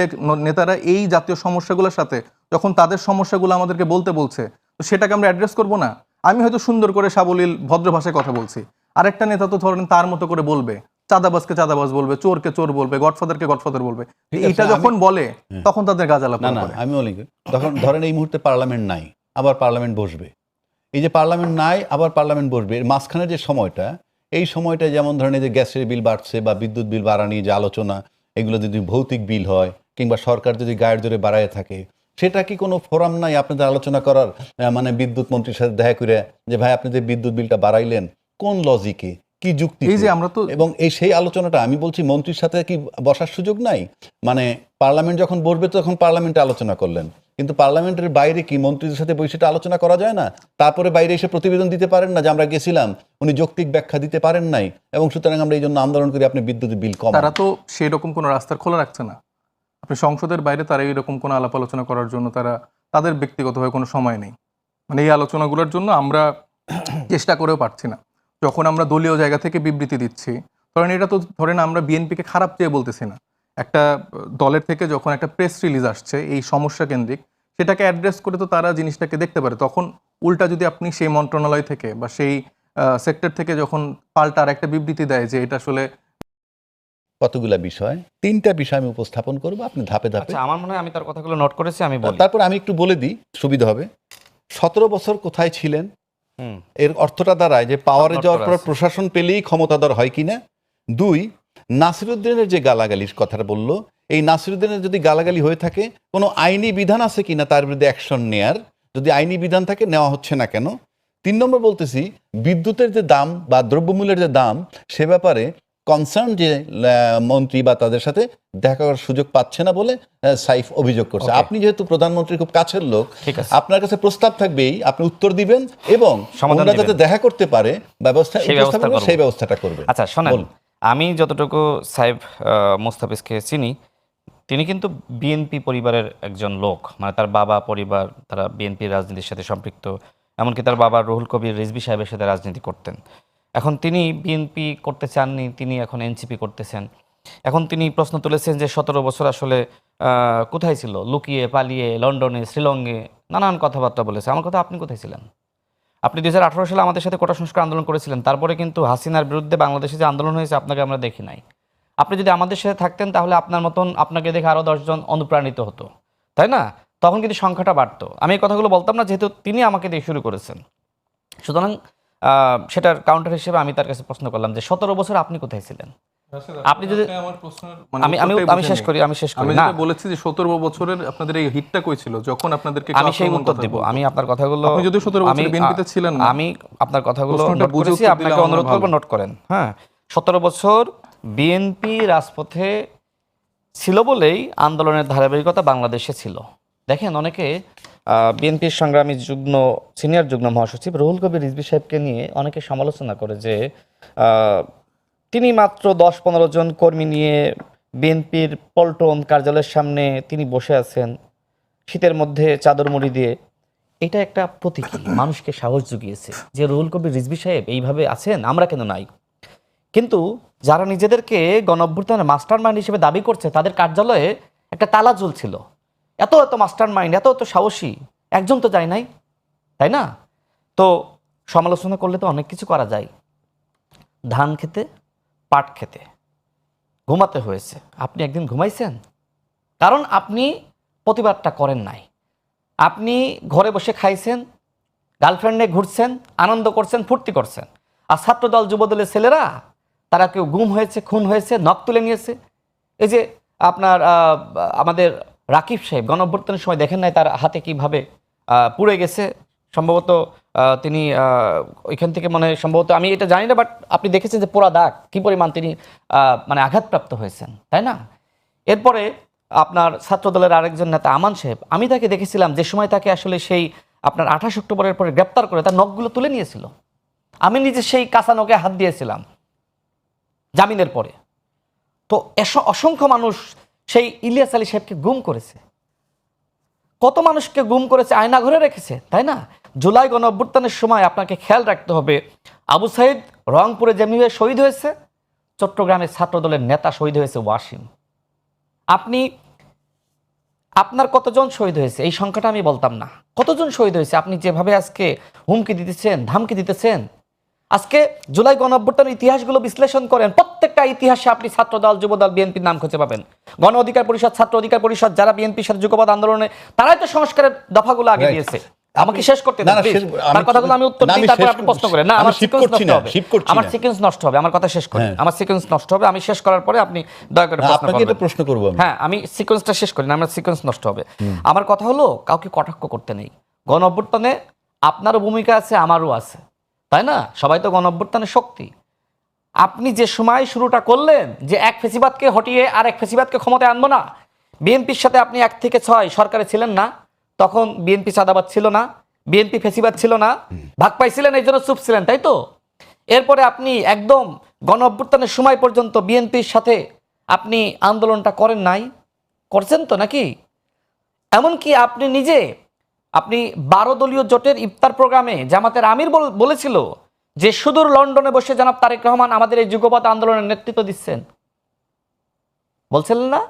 নেতারা এই জাতীয় সমস্যাগুলোর সাথে যখন তাদের সমস্যাগুলো আমাদেরকে বলতে বলছে, তো সেটাকে আমরা অ্যাড্রেস করব না? আমি হয়তো সুন্দর করে সাবলীল ভদ্র ভাষায় কথা বলছি, আরেকটা নেতা তো ধরেন তার মতো করে বলবে, চাঁদাবাজকে চাঁদাবাজ বলবে, চোরকে চোর বলবে, গডফাদারকে গডফাদার বলবে। এটা যখন বলে তখন তাদের গাজালা না, আমি বলি তখন ধরেন এই মুহূর্তে পার্লামেন্ট নাই, আবার পার্লামেন্ট বসবে। এই যে পার্লামেন্ট নাই আবার পার্লামেন্ট বসবে, এর মাঝখানের যে সময়টা, এই সময়টা যেমন ধরেন এই যে গ্যাসের বিল বাড়ছে বা বিদ্যুৎ বিল বাড়া নিয়ে যে আলোচনা, এগুলো যদি ভৌতিক বিল হয় কিংবা সরকার যদি গায়ের জোরে বাড়ায় থাকে, সেটা কি কোনো ফোরাম নাই আপনাদের আলোচনা করার? মানে বিদ্যুৎ মন্ত্রীর সাথে দেখা করে যে ভাই আপনি যে বিদ্যুৎ বিলটা বাড়াইলেন কোন লজিকে, কি যুক্তি? এই যে আমরা তো, এবং এই সেই আলোচনাটা আমি বলছি মন্ত্রীর সাথে কি বসার সুযোগ নাই? মানে পার্লামেন্ট যখন বসবে তখন পার্লামেন্টে আলোচনা করলেন, কিন্তু পার্লামেন্টের বাইরে কি মন্ত্রীদের সাথে বসে আলোচনা করা যায় না? তারপরে বাইরে এসে প্রতিবেদন দিতে পারেন না যে আমরা গেছিলাম, উনি যৌক্তিক ব্যাখ্যা দিতে পারেন নাই, এবং সুতরাং আমরা এই জন্য আন্দোলন করি আপনি বিদ্যুৎ বিল কম। তারা তো সেই রকম কোনো রাস্তা খোলা রাখছে না। আপনি সংসদের বাইরে তারা এইরকম কোনো আলাপ আলোচনা করার জন্য তাদের ব্যক্তিগতভাবে কোনো সময় নেই। মানে এই আলোচনাগুলোর জন্য আমরা চেষ্টা করেও পারছি না। যখন আমরা দলীয় জায়গা থেকে বিবৃতি দিচ্ছি, ধরেন এটা তো ধরেন আমরা বিএনপিকে খারাপ চেয়ে বলতেছি না, একটা দলের থেকে যখন একটা প্রেস রিলিজ আসছে এই সমস্যা কেন্দ্রিক, সেটাকে অ্যাড্রেস করে তো তারা জিনিসটাকে দেখতে পারে। তখন উল্টা যদি আপনি সেই মন্ত্রণালয় থেকে বা সেই সেক্টর থেকে যখন পাল্টা আর একটা বিবৃতি দেয় যে এটা আসলে কতগুলা বিষয়, 3টা বিষয় আমি উপস্থাপন করবো, আপনি ধাপে ধাপে। আচ্ছা, আমার মনে হয় আমি তার কথাগুলো নোট করেছি, আমি বলি। তারপর আমি একটু বলে দিই, সুবিধা হবে। 17 বছর কোথায় ছিলেন, এর অর্থটা দাঁড়ায় যে পাওয়ারে যাওয়ার পর প্রশাসন পেলেই ক্ষমতাধর হয় কিনা। 2, নাসিরুদ্দিনের যে গালাগালির কথাটা বললো, এই নাসিরুদ্দিনের যদি গালাগালি হয়ে থাকে কোনো আইনি বিধান আছে কিনা তার বিরুদ্ধে অ্যাকশন নেয়ার, যদি আইনি বিধান থাকে নেওয়া হচ্ছে না কেন। 3 নম্বর বলতেছি বিদ্যুতের যে দাম বা দ্রব্যমূল্যের যে দাম, সে ব্যাপারে কনসার্ন যে মন্ত্রী বা তাদের সাথে দেখা করার সুযোগ পাচ্ছে না বলে সাইফ অভিযোগ করছে। আপনি যেহেতু প্রধানমন্ত্রীর খুব কাছের লোক, আপনার কাছে প্রস্তাব থাকবেই, আপনি উত্তর দিবেন এবং ওনারা যাতে দেখা করতে পারে সেই ব্যবস্থাটা করবেন। আচ্ছা শোনেন, আমি যতটুকু সাইফ মোস্তাফিজকে চিনি, তিনি কিন্তু বিএনপি পরিবারের একজন লোক, মানে তার বাবা পরিবার তারা বিএনপির রাজনীতির সাথে সম্পৃক্ত, এমনকি তার বাবা রুহুল কবির রিজভী সাহেবের সাথে রাজনীতি করতেন। এখন তিনি বিএনপি করতে চাননি, তিনি এখন এনসিপি করতেছেন। এখন তিনি প্রশ্ন তুলেছেন যে 17 বছর আসলে কোথায় ছিল, লুকিয়ে পালিয়ে লন্ডনে, শ্রীলঙ্কে নানান কথাবার্তা বলেছে। আমার কথা, আপনি কোথায় ছিলেন? আপনি 2018 সালে আমাদের সাথে কোটা সংস্কার আন্দোলন করেছিলেন, তারপরে কিন্তু হাসিনার বিরুদ্ধে বাংলাদেশে যে আন্দোলন হয়েছে আপনাকে আমরা দেখি নাই। আপনি যদি আমাদের সাথে থাকতেন তাহলে আপনার মতন আপনাকে দেখে আরও 10 জন অনুপ্রাণিত হতো, তাই না? তখন কিন্তু সংখ্যাটা বাড়তো। আমি এই কথাগুলো বলতাম না, যেহেতু তিনি আমাকে দিয়ে শুরু করেছেন। সুতরাং সেটার কাউন্টার হিসেবে আমি তার কাছে প্রশ্ন করলাম যে 17 বছর আপনি কোথায় ছিলেন? আপনি যদি আমার প্রশ্নের আমি শেষ করি আমি না, যেটা বলেছি যে 17 বছরের আপনাদের এই হিটটা কই ছিল যখন আপনাদেরকে আমি সেই আক্রমণ উত্তর কথা দিব। বলতো? আমি আপনার কথাগুলো, আপনি যদি 17 বছর বিএনপিতে ছিলেন না, আমি আপনার কথাগুলো প্রশ্নটা নোট বুঝে করেছি, উত্তর আপনাকে দিলে অনুরোধ আমার করবো ভালো। নোট করেন। হ্যাঁ, 17 বছর বিএনপি রাজপথে ছিল বলেই আন্দোলনের ধারাবাহিকতা বাংলাদেশে ছিল। দেখেন, অনেকে বিএনপির সংগ্রামী সিনিয়র যুগ্ম মহাসচিব রুহুল কবির রিজভী সাহেবকে নিয়ে অনেকে সমালোচনা করে যে তিনি মাত্র 10-15 জন কর্মী নিয়ে বিএনপির পল্টন কার্যালয়ের সামনে তিনি বসে আছেন শীতের মধ্যে চাদর মুড়ি দিয়ে। এটা একটা প্রতীকী, মানুষকে সাহস জুগিয়েছে যে রুহুল কবির রিজভী সাহেব এইভাবে আছেন, আমরা কেন নাই? কিন্তু যারা নিজেদেরকে গণঅভ্যুত্থানের মাস্টার মাইন্ড হিসেবে দাবি করছে, তাদের কার্যালয়ে একটা তালা ঝুলছিল। এত এত মাস্টার মাইন্ড, এত এত সাহসী একজন তো যায় নাই, তাই না? তো সমালোচনা করলে তো অনেক কিছু করা যায়। ধান খেতে, পাট খেতে, ঘুমাতে হয়েছে। আপনি একদিন ঘুমাইছেন? কারণ আপনি প্রতিবাদটা করেন নাই। আপনি ঘরে বসে খাইছেন, গার্লফ্রেন্ডে ঘুরছেন, আনন্দ করছেন, ফুর্তি করছেন। আর ছাত্রদল যুবদলের ছেলেরা, তারা কেউ গুম হয়েছে, খুন হয়েছে, নখ তুলে নিয়েছে। এই যে আপনার আমাদের রাকিব সাহেব গণঅভ্যুত্থানের সময় দেখেন নাই তার হাতে কিভাবে পুড়ে গেছে? সম্ভবত তিনি ওইখান থেকে সম্ভবত আমি এটা জানি না, বাট আপনি দেখেছেন যে পোড়া দাগ কী পরিমাণ তিনি আঘাতপ্রাপ্ত হয়েছেন, তাই না? এরপরে আপনার ছাত্রদলের আরেকজন নেতা আমান সাহেব, আমি তাকে দেখেছিলাম যে সময় তাকে আসলে সেই আপনার 28 অক্টোবরের পরে গ্রেপ্তার করে তার নখগুলো তুলে নিয়েছিল। আমি নিজে সেই কাঁচা নখে হাত দিয়েছিলাম জামিনের পরে। তো অসংখ্য মানুষ সেই ইলিয়াস আলী সাহেবকে গুম করেছে, কত মানুষকে গুম করেছে, আয়না ঘরে রেখেছে, তাই না? জুলাই গণঅভ্যুত্থানের সময় আপনাকে খেয়াল রাখতে হবে, আবু সাইদ রংপুরে যেমনিভাবে শহীদ হয়েছে, চট্টগ্রামের ছাত্রদলের নেতা শহীদ হয়েছে ওয়াসিম। আপনার কতজন শহীদ হয়েছে এই সংখ্যাটা আমি বলতাম না, কতজন শহীদ হয়েছে? আপনি যেভাবে আজকে হুমকি দিতেছেন, ধামকি দিতেছেন, আজকে জুলাই গণঅভ্যুত্থানের ইতিহাসগুলো বিশ্লেষণ করেন, প্রত্যেকটা ইতিহাসে আপনি ছাত্রদল, যুবদল, বিএনপির নাম খুঁজে পাবেন। গণ অধিকার পরিষদ, ছাত্র অধিকার পরিষদ, যারা বিএনপির সাথে যুগপৎ আন্দোলনে, তারাই তো সংস্কারের দফাগুলো আগে দিয়েছে। আমাকে শেষ করতে দিন, আমার কথাগুলো আমি উত্তর দিই, তারপর আপনি প্রশ্ন করেন। না, আমার সিকোয়েন্স নষ্ট হবে, আমার সিকোয়েন্স নষ্ট হবে, আমার কথা শেষ করি, আমার সিকোয়েন্স নষ্ট হবে। আমি শেষ করার পরে আপনি দয়া করে প্রশ্ন করব। হ্যাঁ, আমি সিকোয়েন্সটা শেষ করি না, আমার সিকোয়েন্স নষ্ট হবে। আমার কথা হলো, কাউকে কটাক্ষ করতে নেই। গণঅভ্যুত্থানে আপনারও ভূমিকা আছে, আমারও আছে, তাই না? সবাই তো গণঅভ্যুত্থানের শক্তি। আপনি যে সময় শুরুটা করলেন যে এক ফেসিবাদকে হটিয়ে আর এক ফেসিবাদকে ক্ষমতায় আনবো না, বিএনপির সাথে আপনি 1 থেকে 6 সরকারে ছিলেন না, তখন বিএনপি চাঁদাবাদ ছিল না, বিএনপি ফেসিবাদ ছিল না, ভাগ পাইছিলেন, এই জন্য চুপ ছিলেন, তাই তো? এরপরে আপনি একদম গণঅভ্যুত্থানের সময় পর্যন্ত বিএনপির সাথে আপনি আন্দোলনটা করেন নাই, করছেন তো নাকি? এমনকি আপনি নিজে 12 দলীয় জোটের ইফতার প্রোগ্রামে জামাতের আমির বলেছিল যে সুদূর লন্ডনে বসে জনাব তারেক রহমান আমাদের এই যুগপৎ আন্দোলনের নেতৃত্ব দিচ্ছেন। বলছিলেন না?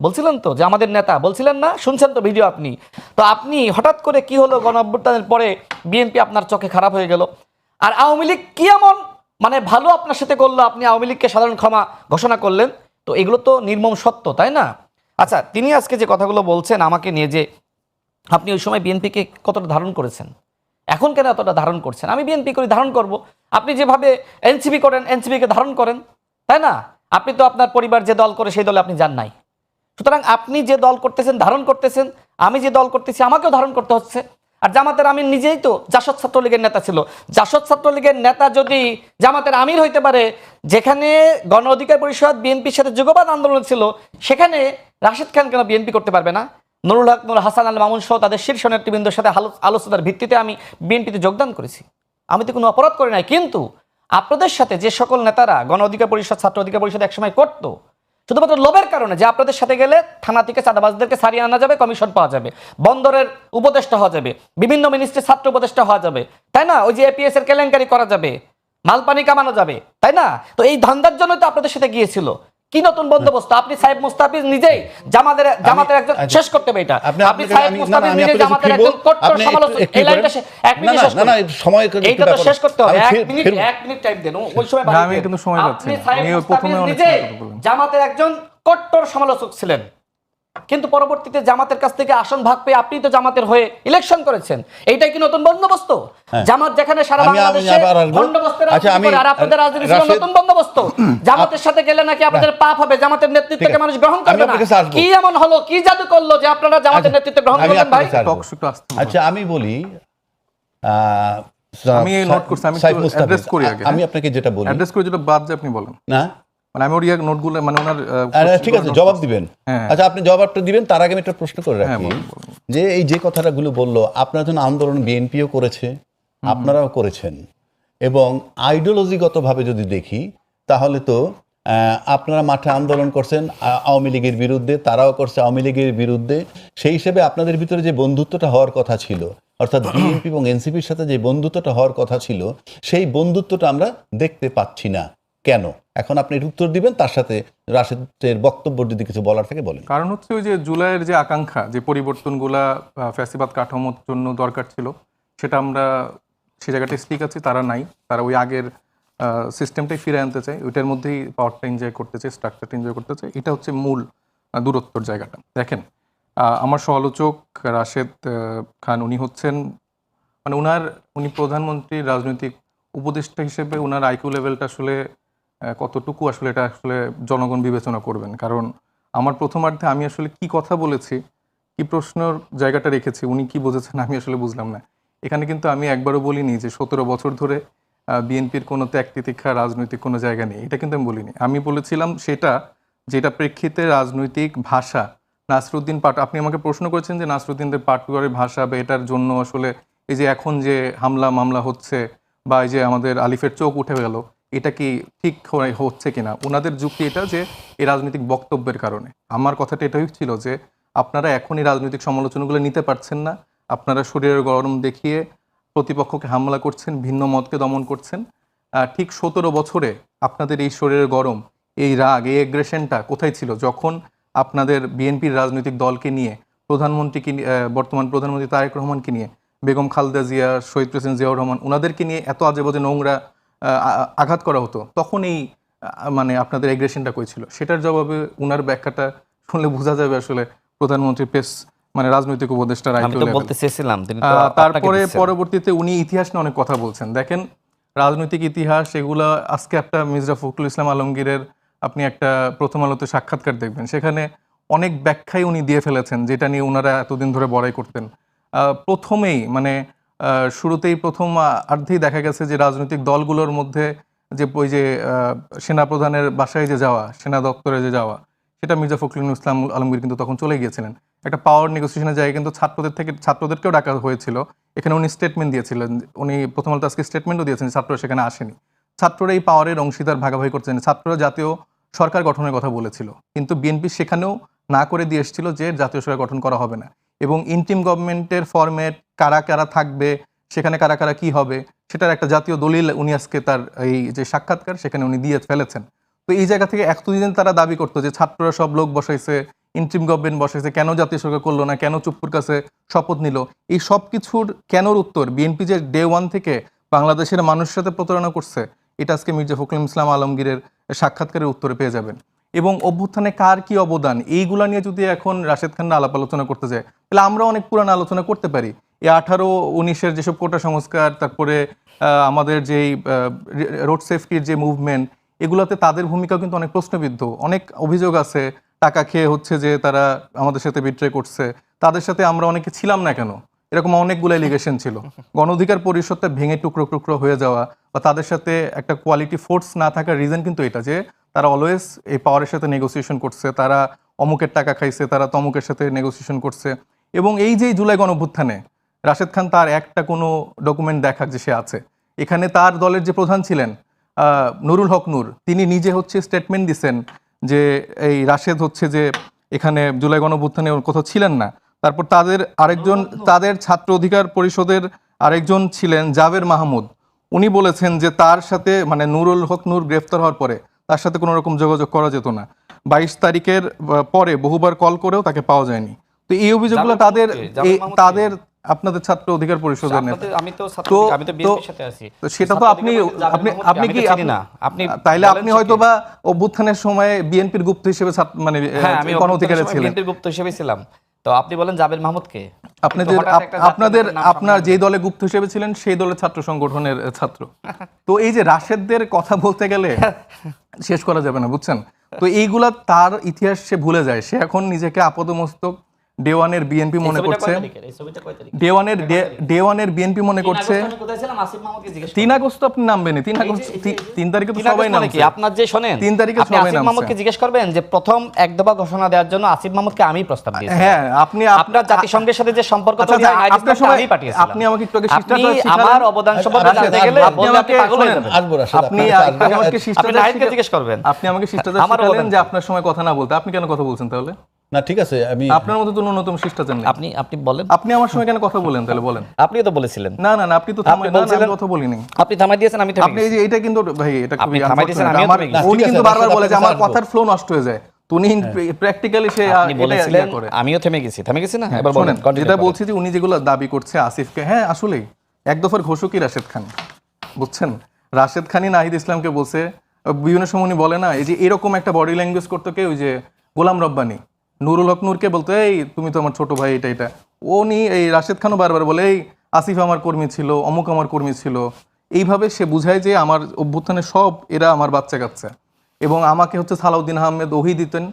বলছিলেন তো যে আমাদের নেতা, বলছিলেন না? শুনছেন তো ভিডিও আপনি। তো আপনি হঠাৎ করে কি হলো, গণঅভ্যুত্থানের পরে বিএনপি আপনার চোখে খারাপ হয়ে গেল। আর আওয়ামী লীগ কি এমন ভালো আপনার সাথে করলো, আপনি আওয়ামী লীগকে সাধারণ ক্ষমা ঘোষণা করলেন? তো এগুলো তো নির্মম সত্য, তাই না? আচ্ছা, তিনি আজকে যে কথাগুলো বলছেন আমাকে নিয়ে, যে আপনি ওই সময় বিএনপিকে কতটা ধারণ করেছেন, এখন কেন এতটা ধারণ করছেন? আমি বিএনপি করি, ধারণ করব। আপনি যেভাবে এনসিপি করেন, এনসিপিকে ধারণ করেন, তাই না? আপনি তো আপনার পরিবার যে দল করে সেই দলে আপনি যান নাই। সুতরাং আপনি যে দল করতেছেন, ধারণ করতেছেন, আমি যে দল করতেছি আমাকেও ধারণ করতে হচ্ছে। আর জামাতের আমির নিজেই তো জাসদ ছাত্রলীগের নেতা ছিল। জাসদ ছাত্রলীগের নেতা যদি জামাতের আমির হইতে পারে, যেখানে গণ অধিকার পরিষদ বিএনপির সাথে যুগপৎ আন্দোলন ছিল, সেখানে রাশেদ খান কেন বিএনপি করতে পারবে না? নুরুল হক, নূর হাসান আল মামুন সহ তাদের শীর্ষ নেতৃবৃন্দের সাথে আলোচনার ভিত্তিতে আমি বিএনপিতে যোগদান করেছি। আমি তো কোনো অপরাধ করি নাই। কিন্তু আপনাদের সাথে যে সকল নেতারা গণ অধিকার পরিষদ, ছাত্র অধিকার পরিষদ একসময় করতো, শুধুমাত্র লোভের কারণে যে আপনাদের সাথে গেলে থানা থেকে চাঁদাবাজদেরকে সারিয়ে আনা যাবে, কমিশন পাওয়া যাবে, বন্দরের উপদেষ্টা হওয়া যাবে, বিভিন্ন মিনিস্ট্রির ছাত্র উপদেষ্টা হওয়া যাবে, তাই না? ওই যে এপিএস এর কেলেঙ্কারি করা যাবে, মালপানি কামানো যাবে, তাই না? তো এই ধান্দার জন্য তো আপনাদের সাথে গিয়েছিল। কি নতুন বন্দোবস্ত? আপনি সাহেব মুস্তাফিজ নিজেই জামাতের একজন শেষ করতে হবে এটা। আপনি সাহেব মুস্তাফিজ নিজেই জামাতের একজন কট্টর সমালোচক। এই লাইনটা এক মিনিট শেষ করুন। এইটা তো শেষ করতে হবে। এক মিনিট টাইম দেন, ওই সময় বাড়ি আমি কিন্তু সময় পাচ্ছি আপনি না। সাহেব আমি মুস্তাফিজ প্রথমে অনেক নিজেই কথা বললাম। জামাতের একজন কট্টর সমালোচক ছিলেন, কিন্তু পরবর্তীতে জামাতের কাছ থেকে আসন ভাগ পেয়ে আপনি তো জামাতের হয়ে ইলেকশন করেছেন। এইটাই কি নতুন বন্দোবস্ত? জামাত যেখানে সারা বাংলাদেশে বন্দোবস্তের রাজনীতি করে, আর আপনাদের রাজনীতি ছিল নতুন বন্দোবস্ত। জামাতের সাথে গেলে নাকি আপনাদের পাপ হবে, জামাতের নেতৃত্বকে মানুষ গ্রহণ করবে না। কি এমন হলো, কি জাদু করলো যে আপনারা জামাতের নেতৃত্ব গ্রহণ করলেন ভাই? আচ্ছা আমি বলি, আমি নোট করছি, আমি সাইফ একটু মুস্তাফিজ, অ্যাড্রেস করি আগে। আমি আপনাকে যেটা বলি, অ্যাড্রেস করে যেটা বাদ যে আপনি বলেন না মানে আমি ওর নোটগুলো মানে ওনার ঠিক আছে জবাব দিবেন। হ্যাঁ। আচ্ছা আপনি জবাবটা দিবেন, তার আগে আমি একটা প্রশ্ন করে রাখি, বলুন। যে এই যে কথাগুলো বললো, আপনার জন্য আন্দোলন বিএনপিও করেছে, আপনারাও করেছেন, এবং আইডিওলজিগতভাবে যদি দেখি তাহলে তো আপনারা মাঠে আন্দোলন করছেন আওয়ামী লীগের বিরুদ্ধে, তারাও করছে আওয়ামী লীগের বিরুদ্ধে। সেই হিসেবে আপনাদের ভিতরে যে বন্ধুত্বটা হওয়ার কথা ছিল, অর্থাৎ বিএনপি এবং এনসিপির সাথে যে বন্ধুত্বটা হওয়ার কথা ছিল, সেই বন্ধুত্বটা আমরা দেখতে পাচ্ছি না কেন? এখন আপনি এর উত্তর দিবেন, তার সাথে রাশেদের বক্তব্য যদি কিছু বলার থাকে বলেন। কারণ হচ্ছে ওই যে জুলাইয়ের যে আকাঙ্ক্ষা, যে পরিবর্তনগুলা ফ্যাসিবাদ কাঠামোর জন্য দরকার ছিল, সেটা আমরা সে জায়গাটা ঠিক আছে, তারা নাই। তারা ওই আগের সিস্টেমটাই ফিরে আনতে চায়, ওইটার মধ্যেই পাওয়ারটা এনজয় করতে চায়, স্ট্রাকচারটা এনজয় করতে চায়। এটা হচ্ছে মূল দূরত্বর জায়গাটা। দেখেন, আমার সমালোচক রাশেদ খান, উনি হচ্ছেন মানে উনি প্রধানমন্ত্রীর রাজনৈতিক উপদেষ্টা হিসেবে ওনার আইকিউ লেভেলটা আসলে কতটুকু আসলে এটা আসলে জনগণ বিবেচনা করবেন। কারণ আমার প্রথমার্ধে আমি আসলে কি কথা বলেছি, কি প্রশ্নের জায়গাটা রেখেছি, উনি কি বুঝেছেন আমি আসলে বুঝলাম না। এখানে কিন্তু আমি একবারও বলিনি যে 17 বছর ধরে বিএনপির কোনো ত্যাগ তিতিক্ষা রাজনৈতিক কোনো জায়গা নেই, এটা কিন্তু আমি বলিনি। আমি বলেছিলাম সেটা যেটা প্রেক্ষিতে রাজনৈতিক ভাষা নাসরুদ্দিন আপনি আমাকে প্রশ্ন করেছেন যে নাসরুদ্দিনদের পাটোয়ারির ভাষা বা এটার জন্য আসলে এই যে এখন যে হামলা মামলা হচ্ছে বা এই যে আমাদের আলিফের চোখ উঠে গেল, এটা কি ঠিক হচ্ছে কিনা। ওনাদের যুক্তি এটা যে এই রাজনৈতিক বক্তব্যের কারণে। আমার কথাটা এটাই ছিল যে আপনারা এখনই রাজনৈতিক সমালোচনাগুলো নিতে পারছেন না, আপনারা শরীরের গরম দেখিয়ে প্রতিপক্ষকে হামলা করছেন, ভিন্ন মতকে দমন করছেন। ঠিক 17 বছরে আপনাদের এই শরীরের গরম, এই রাগ, এই অ্যাগ্রেশনটা কোথায় ছিল যখন আপনাদের বিএনপির রাজনৈতিক দলকে নিয়ে, প্রধানমন্ত্রীকে বর্তমান প্রধানমন্ত্রী তারেক রহমানকে নিয়ে, বেগম খালেদা জিয়া, শহীদ প্রেসিডেন্ট জিয়াউর রহমান, ওনাদেরকে নিয়ে এত আজে বাজে নোংরা আঘাত করা হতো, তখন এই মানে আপনাদের এগ্রেশনটা কই ছিল? সেটার জবাবে উনার ব্যাখ্যাটা শুনলে বোঝা যাবে আসলে প্রধানমন্ত্রী মানে রাজনৈতিক উপদেষ্টার আমি তো বলতে চেয়েছিলাম, তিনি তো তারপরে পরবর্তীতে উনি ইতিহাস নিয়ে অনেক কথা বলছেন। দেখেন, রাজনৈতিক ইতিহাস এগুলা আজকে একটা মির্জা ফখরুল ইসলাম আলমগীরের আপনি একটা প্রথম আলোতে সাক্ষাৎকার দেখবেন, সেখানে অনেক ব্যাখ্যাই উনি দিয়ে ফেলেছেন যেটা নিয়ে ওনারা এতদিন ধরে বড়াই করতেন। প্রথমেই মানে শুরুতেই প্রথম অর্ধেই দেখা গেছে যে রাজনৈতিক দলগুলোর মধ্যে যে ওই যে সেনাপ্রধানের বাসায় যে যাওয়া, সেনা দপ্তরে যে যাওয়া, সেটা মির্জা ফখরুল ইসলাম আলমগীর কিন্তু তখন চলে গিয়েছিলেন। একটা পাওয়ার নেগোসিয়েশনের জায়গায় কিন্তু ছাত্রদেরকেও ডাকা হয়েছিল। এখানে উনি স্টেটমেন্ট দিয়েছিলেন, উনি প্রথম আলোতে আজকে স্টেটমেন্টও দিয়েছেন, ছাত্ররা সেখানে আসেনি। ছাত্ররা এই পাওয়ারের অংশীদার ভাগাভাগি করছেন। ছাত্ররা জাতীয় সরকার গঠনের কথা বলেছিল, কিন্তু বিএনপি সেখানেও না করে দিয়ে এসেছিল যে জাতীয় সরকার গঠন করা হবে না, এবং ইন্টিম গভর্নমেন্টের ফরম্যাট, কারা কারা থাকবে, সেখানে কারা কারা কি হবে, সেটার একটা জাতীয় দলিল উনি আজকে তার এই যে সাক্ষাৎকার সেখানে উনি দিয়ে ফেলেছেন। তো এই জায়গা থেকে এতদিন তারা দাবি করতো যে ছাত্ররা সব লোক বসাইছে, ইন্টিম গভর্নমেন্ট বসাইছে, কেন জাতীয় সরকার করলো না, কেন চুপ্পুর কাছে শপথ নিল, এই সব কিছুর কেনর উত্তর বিএনপি যে ডে ওয়ান থেকে বাংলাদেশের মানুষের সাথে প্রতারণা করছে, এটা আজকে মির্জা ফখরুল ইসলাম আলমগীরের সাক্ষাৎকারের উত্তরে পেয়ে যাবেন। এবং অভ্যুত্থানে কার কি অবদান, এইগুলা নিয়ে যদি এখন রাশেদ খানরা আলাপ আলোচনা করতে যায়, তাহলে আমরা অনেক পুরানো আলোচনা করতে পারি। এই 18-19-এর যেসব কোটা সংস্কার, তারপরে আমাদের যেই রোড সেফটির যে মুভমেন্ট, এগুলোতে তাদের ভূমিকা কিন্তু অনেক প্রশ্নবিদ্ধ। অনেক অভিযোগ আছে টাকা খেয়ে হচ্ছে যে তারা আমাদের সাথে বিট্রে করছে, তাদের সাথে আমরা অনেকে ছিলাম না কেন, এরকম অনেকগুলো এলিগেশন ছিল। গণ অধিকার পরিষদটা ভেঙে টুকরো টুকরো হয়ে যাওয়া বা তাদের সাথে একটা কোয়ালিটি ফোর্স না থাকার রিজন কিন্তু এটা যে তারা অলওয়েজ এই পাওয়ারের সাথে নেগোসিয়েশন করছে, তারা অমুকের টাকা খাইছে, তারা তমুকের সাথে নেগোসিয়েশন করছে। এবং এই যে জুলাই গণঅভ্যুত্থানে রাশেদ খান তার একটা কোনো ডকুমেন্ট দেখাক যে সে আছে, এখানে তার দলের যে প্রধান ছিলেন নুরুল হক নূর, তিনি নিজে হচ্ছে স্টেটমেন্ট দিচ্ছেন যে এই রাশেদ হচ্ছে যে এখানে জুলাই গণঅভ্যুত্থানে কোথাও ছিলেন না। তারপর তাদের ছাত্র অধিকার পরিষদের আরেকজন ছিলেন জাবের মাহমুদ, উনি বলেছেন যে তার সাথে মানে নুরুল হক নূর গ্রেফতার হওয়ার পরে তার সাথে কোনো রকম যোগাযোগ করা যেত না। 22 তারিখের পরে বহুবার কল করেও তাকে পাওয়া যায়নি। তো এই অভিযোগগুলো তাদের আপনাদের ছাত্র অধিকার পরিষদের নেতা। আমি তো বিএনপির সাথে আছি। তো সেটা তো আপনি কি না, আপনি তাইলে আপনি হয়তো বা অভ্যুত্থানের সময় বিএনপির গুপ্ত হিসেবে মানে গণঅধিকারে ছিলেন। বিএনপির গুপ্ত হিসেবে ছিলাম। তো আপনি বলেন জাবের মাহমুদকে, আপনার যে দলে গুপ্ত হিসেবে ছিলেন সেই দলের ছাত্র সংগঠনের ছাত্র। তো এই যে রাশেদদের কথা বলতে গেলে শেষ করা যাবে না, বুঝছেন? তো এইগুলা তার ইতিহাস সে ভুলে যায়। সে এখন নিজেকে আপাতমস্তক ডে-ওয়ানের বিএনপি মনে করছে, ডে-ওয়ানের বিএনপি মনে করছে। 3 আগস্ট আপনি নামবেন, 3 তারিখে তো সবাই নামছে। আপনার যে শোনেন 3 তারিখে সবাই নামছে। আসিফ মাহমুদকে জিজ্ঞেস করবেন যে প্রথম এক দফা ঘোষণা দেওয়ার জন্য আসিফ মাহমুদকে আমি প্রস্তাব দিয়েছি। হ্যাঁ, আপনার জাতিসংঘের সাথে যে সম্পর্ক তৈরি হয় আপনার সময় আমি পাঠিয়েছিলাম। আপনি আমাকে একটু আগে শিষ্টাচার শিখালেন। আমার অবদান সম্পর্কে জানতে গেলে আপনি পাগল হয়ে যাবেন। আপনি আমাকে শিষ্টাচার জিজ্ঞেস করবেন। আপনি আমাকে শিষ্টাচার শিখালেন যে আপনার সময় কথা না বলতে। আপনি কেন কথা বলছেন তাহলে? না ঠিক আছে, আমি আপনার মতো তো ন্যূনতম শিষ্টাচার নেই। আপনি বলেন, আপনি আমার সময় কেন কথা বলেন তাহলে বলেন? আপনিও তো বলেছিলেন। না না না, আপনি তো থামাই না, আমি কথা বলিনি। আপনি থামাই দিয়েছেন, আমি থামাই। আপনি এই যে এটা কিন্তু ভাই এটা আপনি থামাই দিয়েছেন, আমি উনি কিন্তু বারবার বলে যে আমার কথার ফ্লো নষ্ট হয়ে যায়। উনি প্র্যাকটিক্যালি সে বলেছিলেন, আমিও থেমে গেছি না। এবার বলেন, যেটা বলছি যে উনি যেগুলো দাবি করছে আসিফকে, হ্যাঁ আসলেই এক দফার ঘোষকই রাশেদ খান, বুঝছেন? রাশেদ খানই নাহিদ ইসলামকে বলছে, বিভিন্ন সময় উনি বলে না এই যে এরকম একটা বডি ল্যাঙ্গুয়েজ করতো কে, ওই যে গোলাম রব্বানী নুরুল হক নূরকে বলতো এই তুমি তো আমার ছোট ভাই, এটা উনি এই রাশেদ খানও বারবার বলে এই আসিফ আমার কর্মী ছিল, অমুক আমার কর্মী ছিল। এইভাবে সে বুঝায় যে আমার অভ্যুত্থানের সব এরা আমার বাচ্চা কাচ্চা। এবং আমাকে হচ্ছে সালাউদ্দিন আহমেদ ওহি দিতেন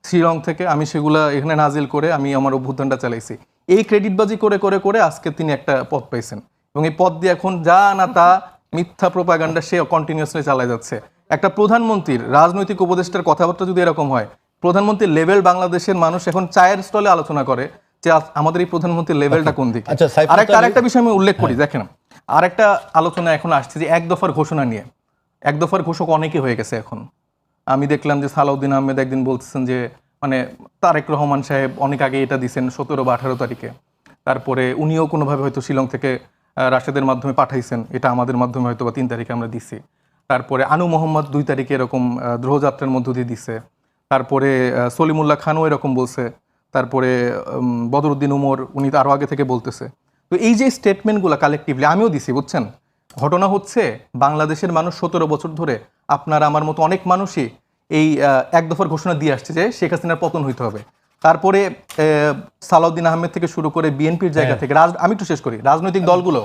শিলং থেকে, আমি সেগুলা এখানে নাজিল করে আমি আমার অভ্যুত্থানটা চালাইছি। এই ক্রেডিটবাজি করে করে করে আজকে তিনি একটা পদ পাইছেন, এবং এই পদ দিয়ে এখন যা না তা মিথ্যা প্রোপাগান্ডা সে কন্টিনিউয়াসলি চালায় যাচ্ছে। একটা প্রধানমন্ত্রীর রাজনৈতিক উপদেষ্টার কথাবার্তা যদি এরকম হয়, প্রধানমন্ত্রীর লেভেল বাংলাদেশের মানুষ এখন চায়ের স্টলে আলোচনা করে যে আমাদের এই প্রধানমন্ত্রীর লেভেলটা কোন দিকে। আরেকটা বিষয় আমি উল্লেখ করি, দেখেন আরেকটা আলোচনা এখন আসছে যে এক দফার ঘোষণা নিয়ে। এক দফার ঘোষক অনেকে হয়ে গেছে এখন। আমি দেখলাম যে সালাউদ্দিন আহমেদ একদিন বলতেছেন যে মানে তারেক রহমান সাহেব অনেক আগে এটা দিচ্ছেন 17 বা 18 তারিখে, তারপরে উনিও কোনোভাবে হয়তো শিলং থেকে রাশেদের মাধ্যমে পাঠাইছেন, এটা আমাদের মাধ্যমে হয়তো বা 3 তারিখে আমরা দিছি। তারপরে আনু মোহাম্মদ 2 তারিখে এরকম দ্রোহযাত্রার মধ্য দিয়ে দিছে। তারপরে সলিমুল্লাহ খানও এরকম বলছে। তারপরে বদরুদ্দিন উমর উনি তো আরও আগে থেকে বলতেছে। তো এই যে স্টেটমেন্টগুলো কালেকটিভলি আমিও দিছি, বুঝছেন? ঘটনা হচ্ছে বাংলাদেশের মানুষ 17 বছর ধরে, আপনার আমার মতো অনেক মানুষই এই এক দফার ঘোষণা দিয়ে আসছে যে শেখ হাসিনার পতন হইতে হবে। তারপরে সালাউদ্দিন আহমেদ থেকে শুরু করে বিএনপির জায়গা থেকে আমি একটু শেষ করি, রাজনৈতিক দলগুলো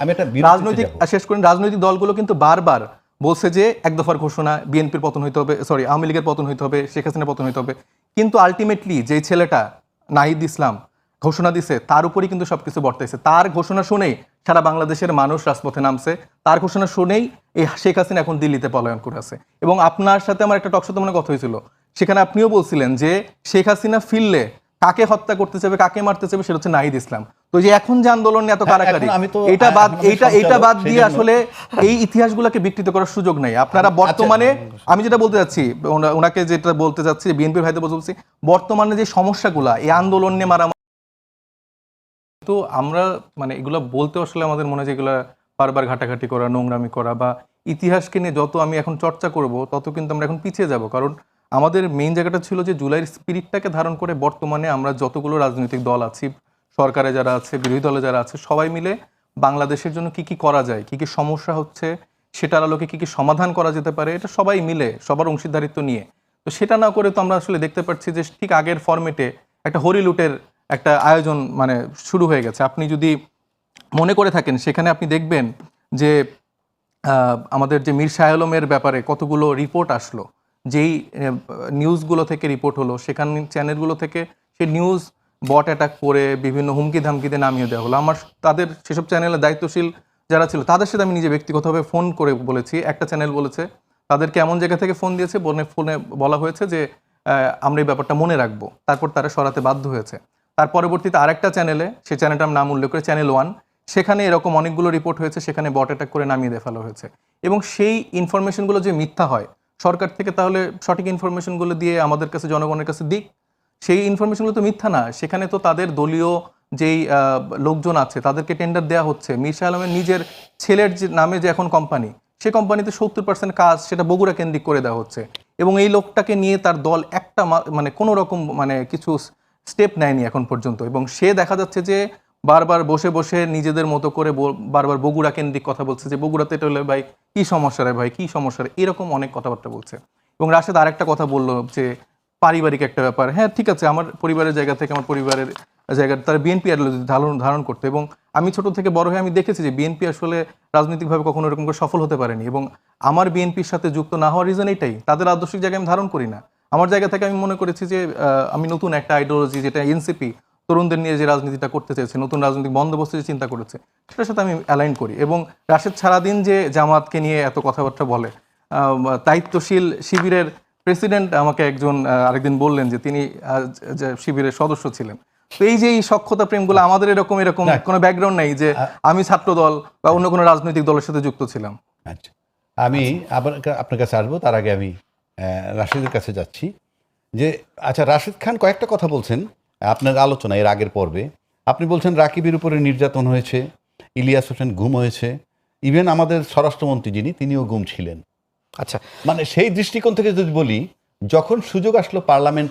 রাজনৈতিক দলগুলো কিন্তু বারবার বলছে যে এক দফার ঘোষণা, বিএনপির পতন হইতে হবে, আওয়ামী লীগের পতন হইতে হবে, শেখ হাসিনার পতন হইতে হবে। কিন্তু আলটিমেটলি যে ছেলেটা নাহিদ ইসলাম ঘোষণা দিছে তার উপরই কিন্তু সবকিছু বর্তাইছে। তার ঘোষণা শুনেই সারা বাংলাদেশের মানুষ রাজপথে নামছে, তার ঘোষণা শুনেই এই শেখ হাসিনা এখন দিল্লিতে পলায়ন করে আছে। এবং আপনার সাথে আমার একটা টকশোতে মনে কথা হয়েছিল, সেখানে আপনিও বলছিলেন যে শেখ হাসিনা ফিরলে কাকে হত্যা করতে চাবে, কাকে মারতে চাবে, সেটা হচ্ছে নাহিদ ইসলাম। তো যে এখন যে আন্দোলন এত কারাকারি, এটা বাদ দিয়ে আসলে এই ইতিহাসগুলোকে বিকৃত করার সুযোগ নাই। আপনারা বর্তমানে, আমি যেটা বলতে চাচ্ছি, ওনাকে যেটা বলতে চাচ্ছি, বিএনপির ভাইদের বলছি, বর্তমানে যে সমস্যাগুলা এই আন্দোলন নিয়ে মারা, তো আমরা মানে এগুলো বলতে আসলে আমাদের মনে হয় যে এগুলো বারবার ঘাটাঘাটি করা, নোংরামি করা, বা ইতিহাসকে নিয়ে যত আমি এখন চর্চা করব তত কিন্তু আমরা এখন পিছিয়ে যাব। কারণ আমাদের মেইন জায়গাটা ছিল যে জুলাইয়ের স্পিরিটটাকে ধারণ করে বর্তমানে আমরা যতগুলো রাজনৈতিক দল আছি, সরকারে যারা আছে, বিরোধী দলে যারা আছে, সবাই মিলে বাংলাদেশের জন্য কি কি করা যায়, কি কি সমস্যা হচ্ছে সেটার আলোকে কি কি সমাধান করা যেতে পারে, এটা সবাই মিলে সবার অংশীদারিত্ব নিয়ে। তো সেটা না করে তো আমরা আসলে দেখতে পাচ্ছি যে ঠিক আগের ফরম্যাটে একটা হরিলুটের একটা আয়োজন মানে শুরু হয়ে গেছে। আপনি যদি মনে করে থাকেন সেখানে আপনি দেখবেন যে আমাদের যে মীর শাহ আলমের ব্যাপারে কতগুলো রিপোর্ট আসলো, যেই নিউজগুলো থেকে রিপোর্ট হলো, সেখান চ্যানেলগুলো থেকে সে নিউজ বট অ্যাটাক করে বিভিন্ন হুমকি ধামকিতে নামিয়ে দেওয়া হলো। আমার তাদের সেসব চ্যানেলের দায়িত্বশীল যারা ছিল তাদের সাথে আমি নিজে ব্যক্তিগতভাবে ফোন করে বলেছি। একটা চ্যানেল বলেছে তাদেরকে এমন জায়গা থেকে ফোন দিয়েছে, ফোনে বলা হয়েছে যে আমরা এই ব্যাপারটা মনে রাখবো, তারপর তারা সরাতে বাধ্য হয়েছে। তার পরবর্তীতে আরেকটা চ্যানেলে, সেই চ্যানেলটার নাম উল্লেখ করে চ্যানেল 1, সেখানে এরকম অনেকগুলো রিপোর্ট হয়েছে, সেখানে বট অ্যাটাক করে নামিয়ে দিয়ে ফেলা হয়েছে। এবং সেই ইনফরমেশনগুলো যে মিথ্যা হয়, সরকার থেকে তাহলে সঠিক ইনফরমেশনগুলো দিয়ে আমাদের কাছে, জনগণের কাছে দিক। সেই ইনফরমেশনগুলো তো মিথ্যা না, সেখানে তো তাদের দলীয় যেই লোকজন আছে তাদেরকে টেন্ডার দেওয়া হচ্ছে। মীর শাহ আলমের নিজের ছেলের যে নামে যে এখন কোম্পানি, সে কোম্পানিতে 70% কাজ সেটা বগুড়া কেন্দ্রিক করে দেওয়া হচ্ছে। এবং এই লোকটাকে নিয়ে তার দল একটা মানে কোনো রকম মানে কিছু স্টেপ নেয়নি এখন পর্যন্ত। এবং সে দেখা যাচ্ছে যে বারবার বসে বসে নিজেদের মতো করে বারবার বগুড়া কেন্দ্রিক কথা বলছে, যে বগুড়াতে এটা হলে ভাই কী সমস্যা রে ভাই, কী সমস্যা রে, এরকম অনেক কথাবার্তা বলছে। এবং রাশেদ আরেকটা কথা বললো যে পারিবারিক একটা ব্যাপার। হ্যাঁ ঠিক আছে, আমার পরিবারের জায়গা থেকে, আমার পরিবারের জায়গা তার বিএনপি ধারণ করতো, এবং আমি ছোট থেকে বড় হয়ে আমি দেখেছি যে বিএনপি আসলে রাজনৈতিকভাবে কখনো এরকম করে সফল হতে পারেনি। এবং আমার বিএনপির সাথে যুক্ত না হওয়ার রিজন এটাই, তাদের আদর্শিক জায়গায় আমি ধারণ করি না। আমার জায়গা থেকে আমি মনে করেছি যে আমি নতুন একটা আইডিওলজি, যেটা এনসিপি তরুণদের নিয়ে যে রাজনীতিটা করতে চেয়েছে, নতুন রাজনৈতিক বন্দোবস্ত যে চিন্তা করেছে, সেটার সাথে আমি অ্যালাইন করি। এবং রাশেদ সারাদিন যে জামাতকে নিয়ে এত কথাবার্তা বলে, দায়িত্বশীল শিবিরের প্রেসিডেন্ট আমাকে একজন আরেকদিন বললেন যে তিনি শিবিরের সদস্য ছিলেন। তো এই যে এই সখ্যতা প্রেমগুলো, আমাদের এরকম কোনো ব্যাকগ্রাউন্ড নেই যে আমি ছাত্র দল বা অন্য কোনো রাজনৈতিক দলের সাথে যুক্ত ছিলাম। আচ্ছা, আমি আবার আপনার কাছে আসবো, তার আগে আমি রাশিদের কাছে যাচ্ছি। যে আচ্ছা, রাশিদ খান কয়েকটা কথা বলছেন আপনার আলোচনা এর আগের পর্বে। আপনি বলছেন রাকিবের উপরে নির্যাতন হয়েছে, ইলিয়াস হোসেন গুম হয়েছে, ইভেন আমাদের স্বরাষ্ট্রমন্ত্রী যিনি তিনিও গুম ছিলেন। আচ্ছা, মানে সেই দৃষ্টিকোণ থেকে যদি বলি, যখন সুযোগ আসলো পার্লামেন্ট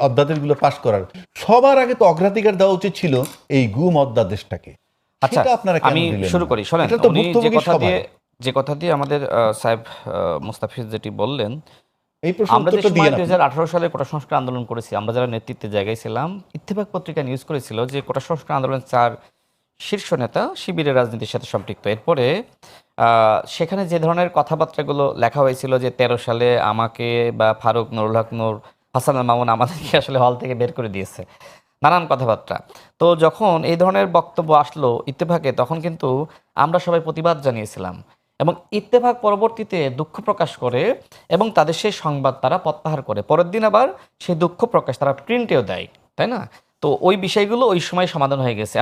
অধ্যাদেশগুলো পাশ করার, সবার আগে তো অগ্রাধিকার দেওয়া উচিত ছিল এই গুম অধ্যাদেশটাকে। আচ্ছা, সেটা আপনারা কেন আমি দিলেন শুরু না? করি। শোনেন, এটা তো উনি ভুক্তভোগী সবাই। যে কথা দিয়ে আমাদের সাহেব মুস্তাফিজ যেটি বললেন, এই প্রশ্ন আমরা যে উত্তরটা সময় দিয়ে না। 2018 সালে কোটা সংস্কার আন্দোলন করেছি, আমরা যারা নেতৃত্বের জায়গায় ছিলাম, ইত্তেফাক পত্রিকা নিউজ করেছিল যে কোটা সংস্কার আন্দোলনের 4 শীর্ষ নেতা শিবিরের রাজনীতির সাথে সম্পৃক্ত। এরপরে সেখানে যে ধরনের কথাবার্তাগুলো লেখা হয়েছিল যে 13 সালে আমাকে বা ফারুক, নুরুল হক নূর, হাসান আল মামুন আমাদেরকে আসলে হল থেকে বের করে দিয়েছে, নানান কথাবার্তা। তো যখন এই ধরনের বক্তব্য আসলো ইত্তেফাকে, তখন কিন্তু আমরা সবাই প্রতিবাদ জানিয়েছিলাম, এবং ইত্তেফাক পরবর্তীতে দুঃখ প্রকাশ করে এবং তাদের সেই সংবাদ তারা প্রত্যাহার করে। পরের দিন আবার সেই দুঃখ প্রকাশ তারা প্রিন্টেও দেয়, তাই না? তো ওই বিষয়গুলো ওই সময় সমাধান হয়ে গেছে।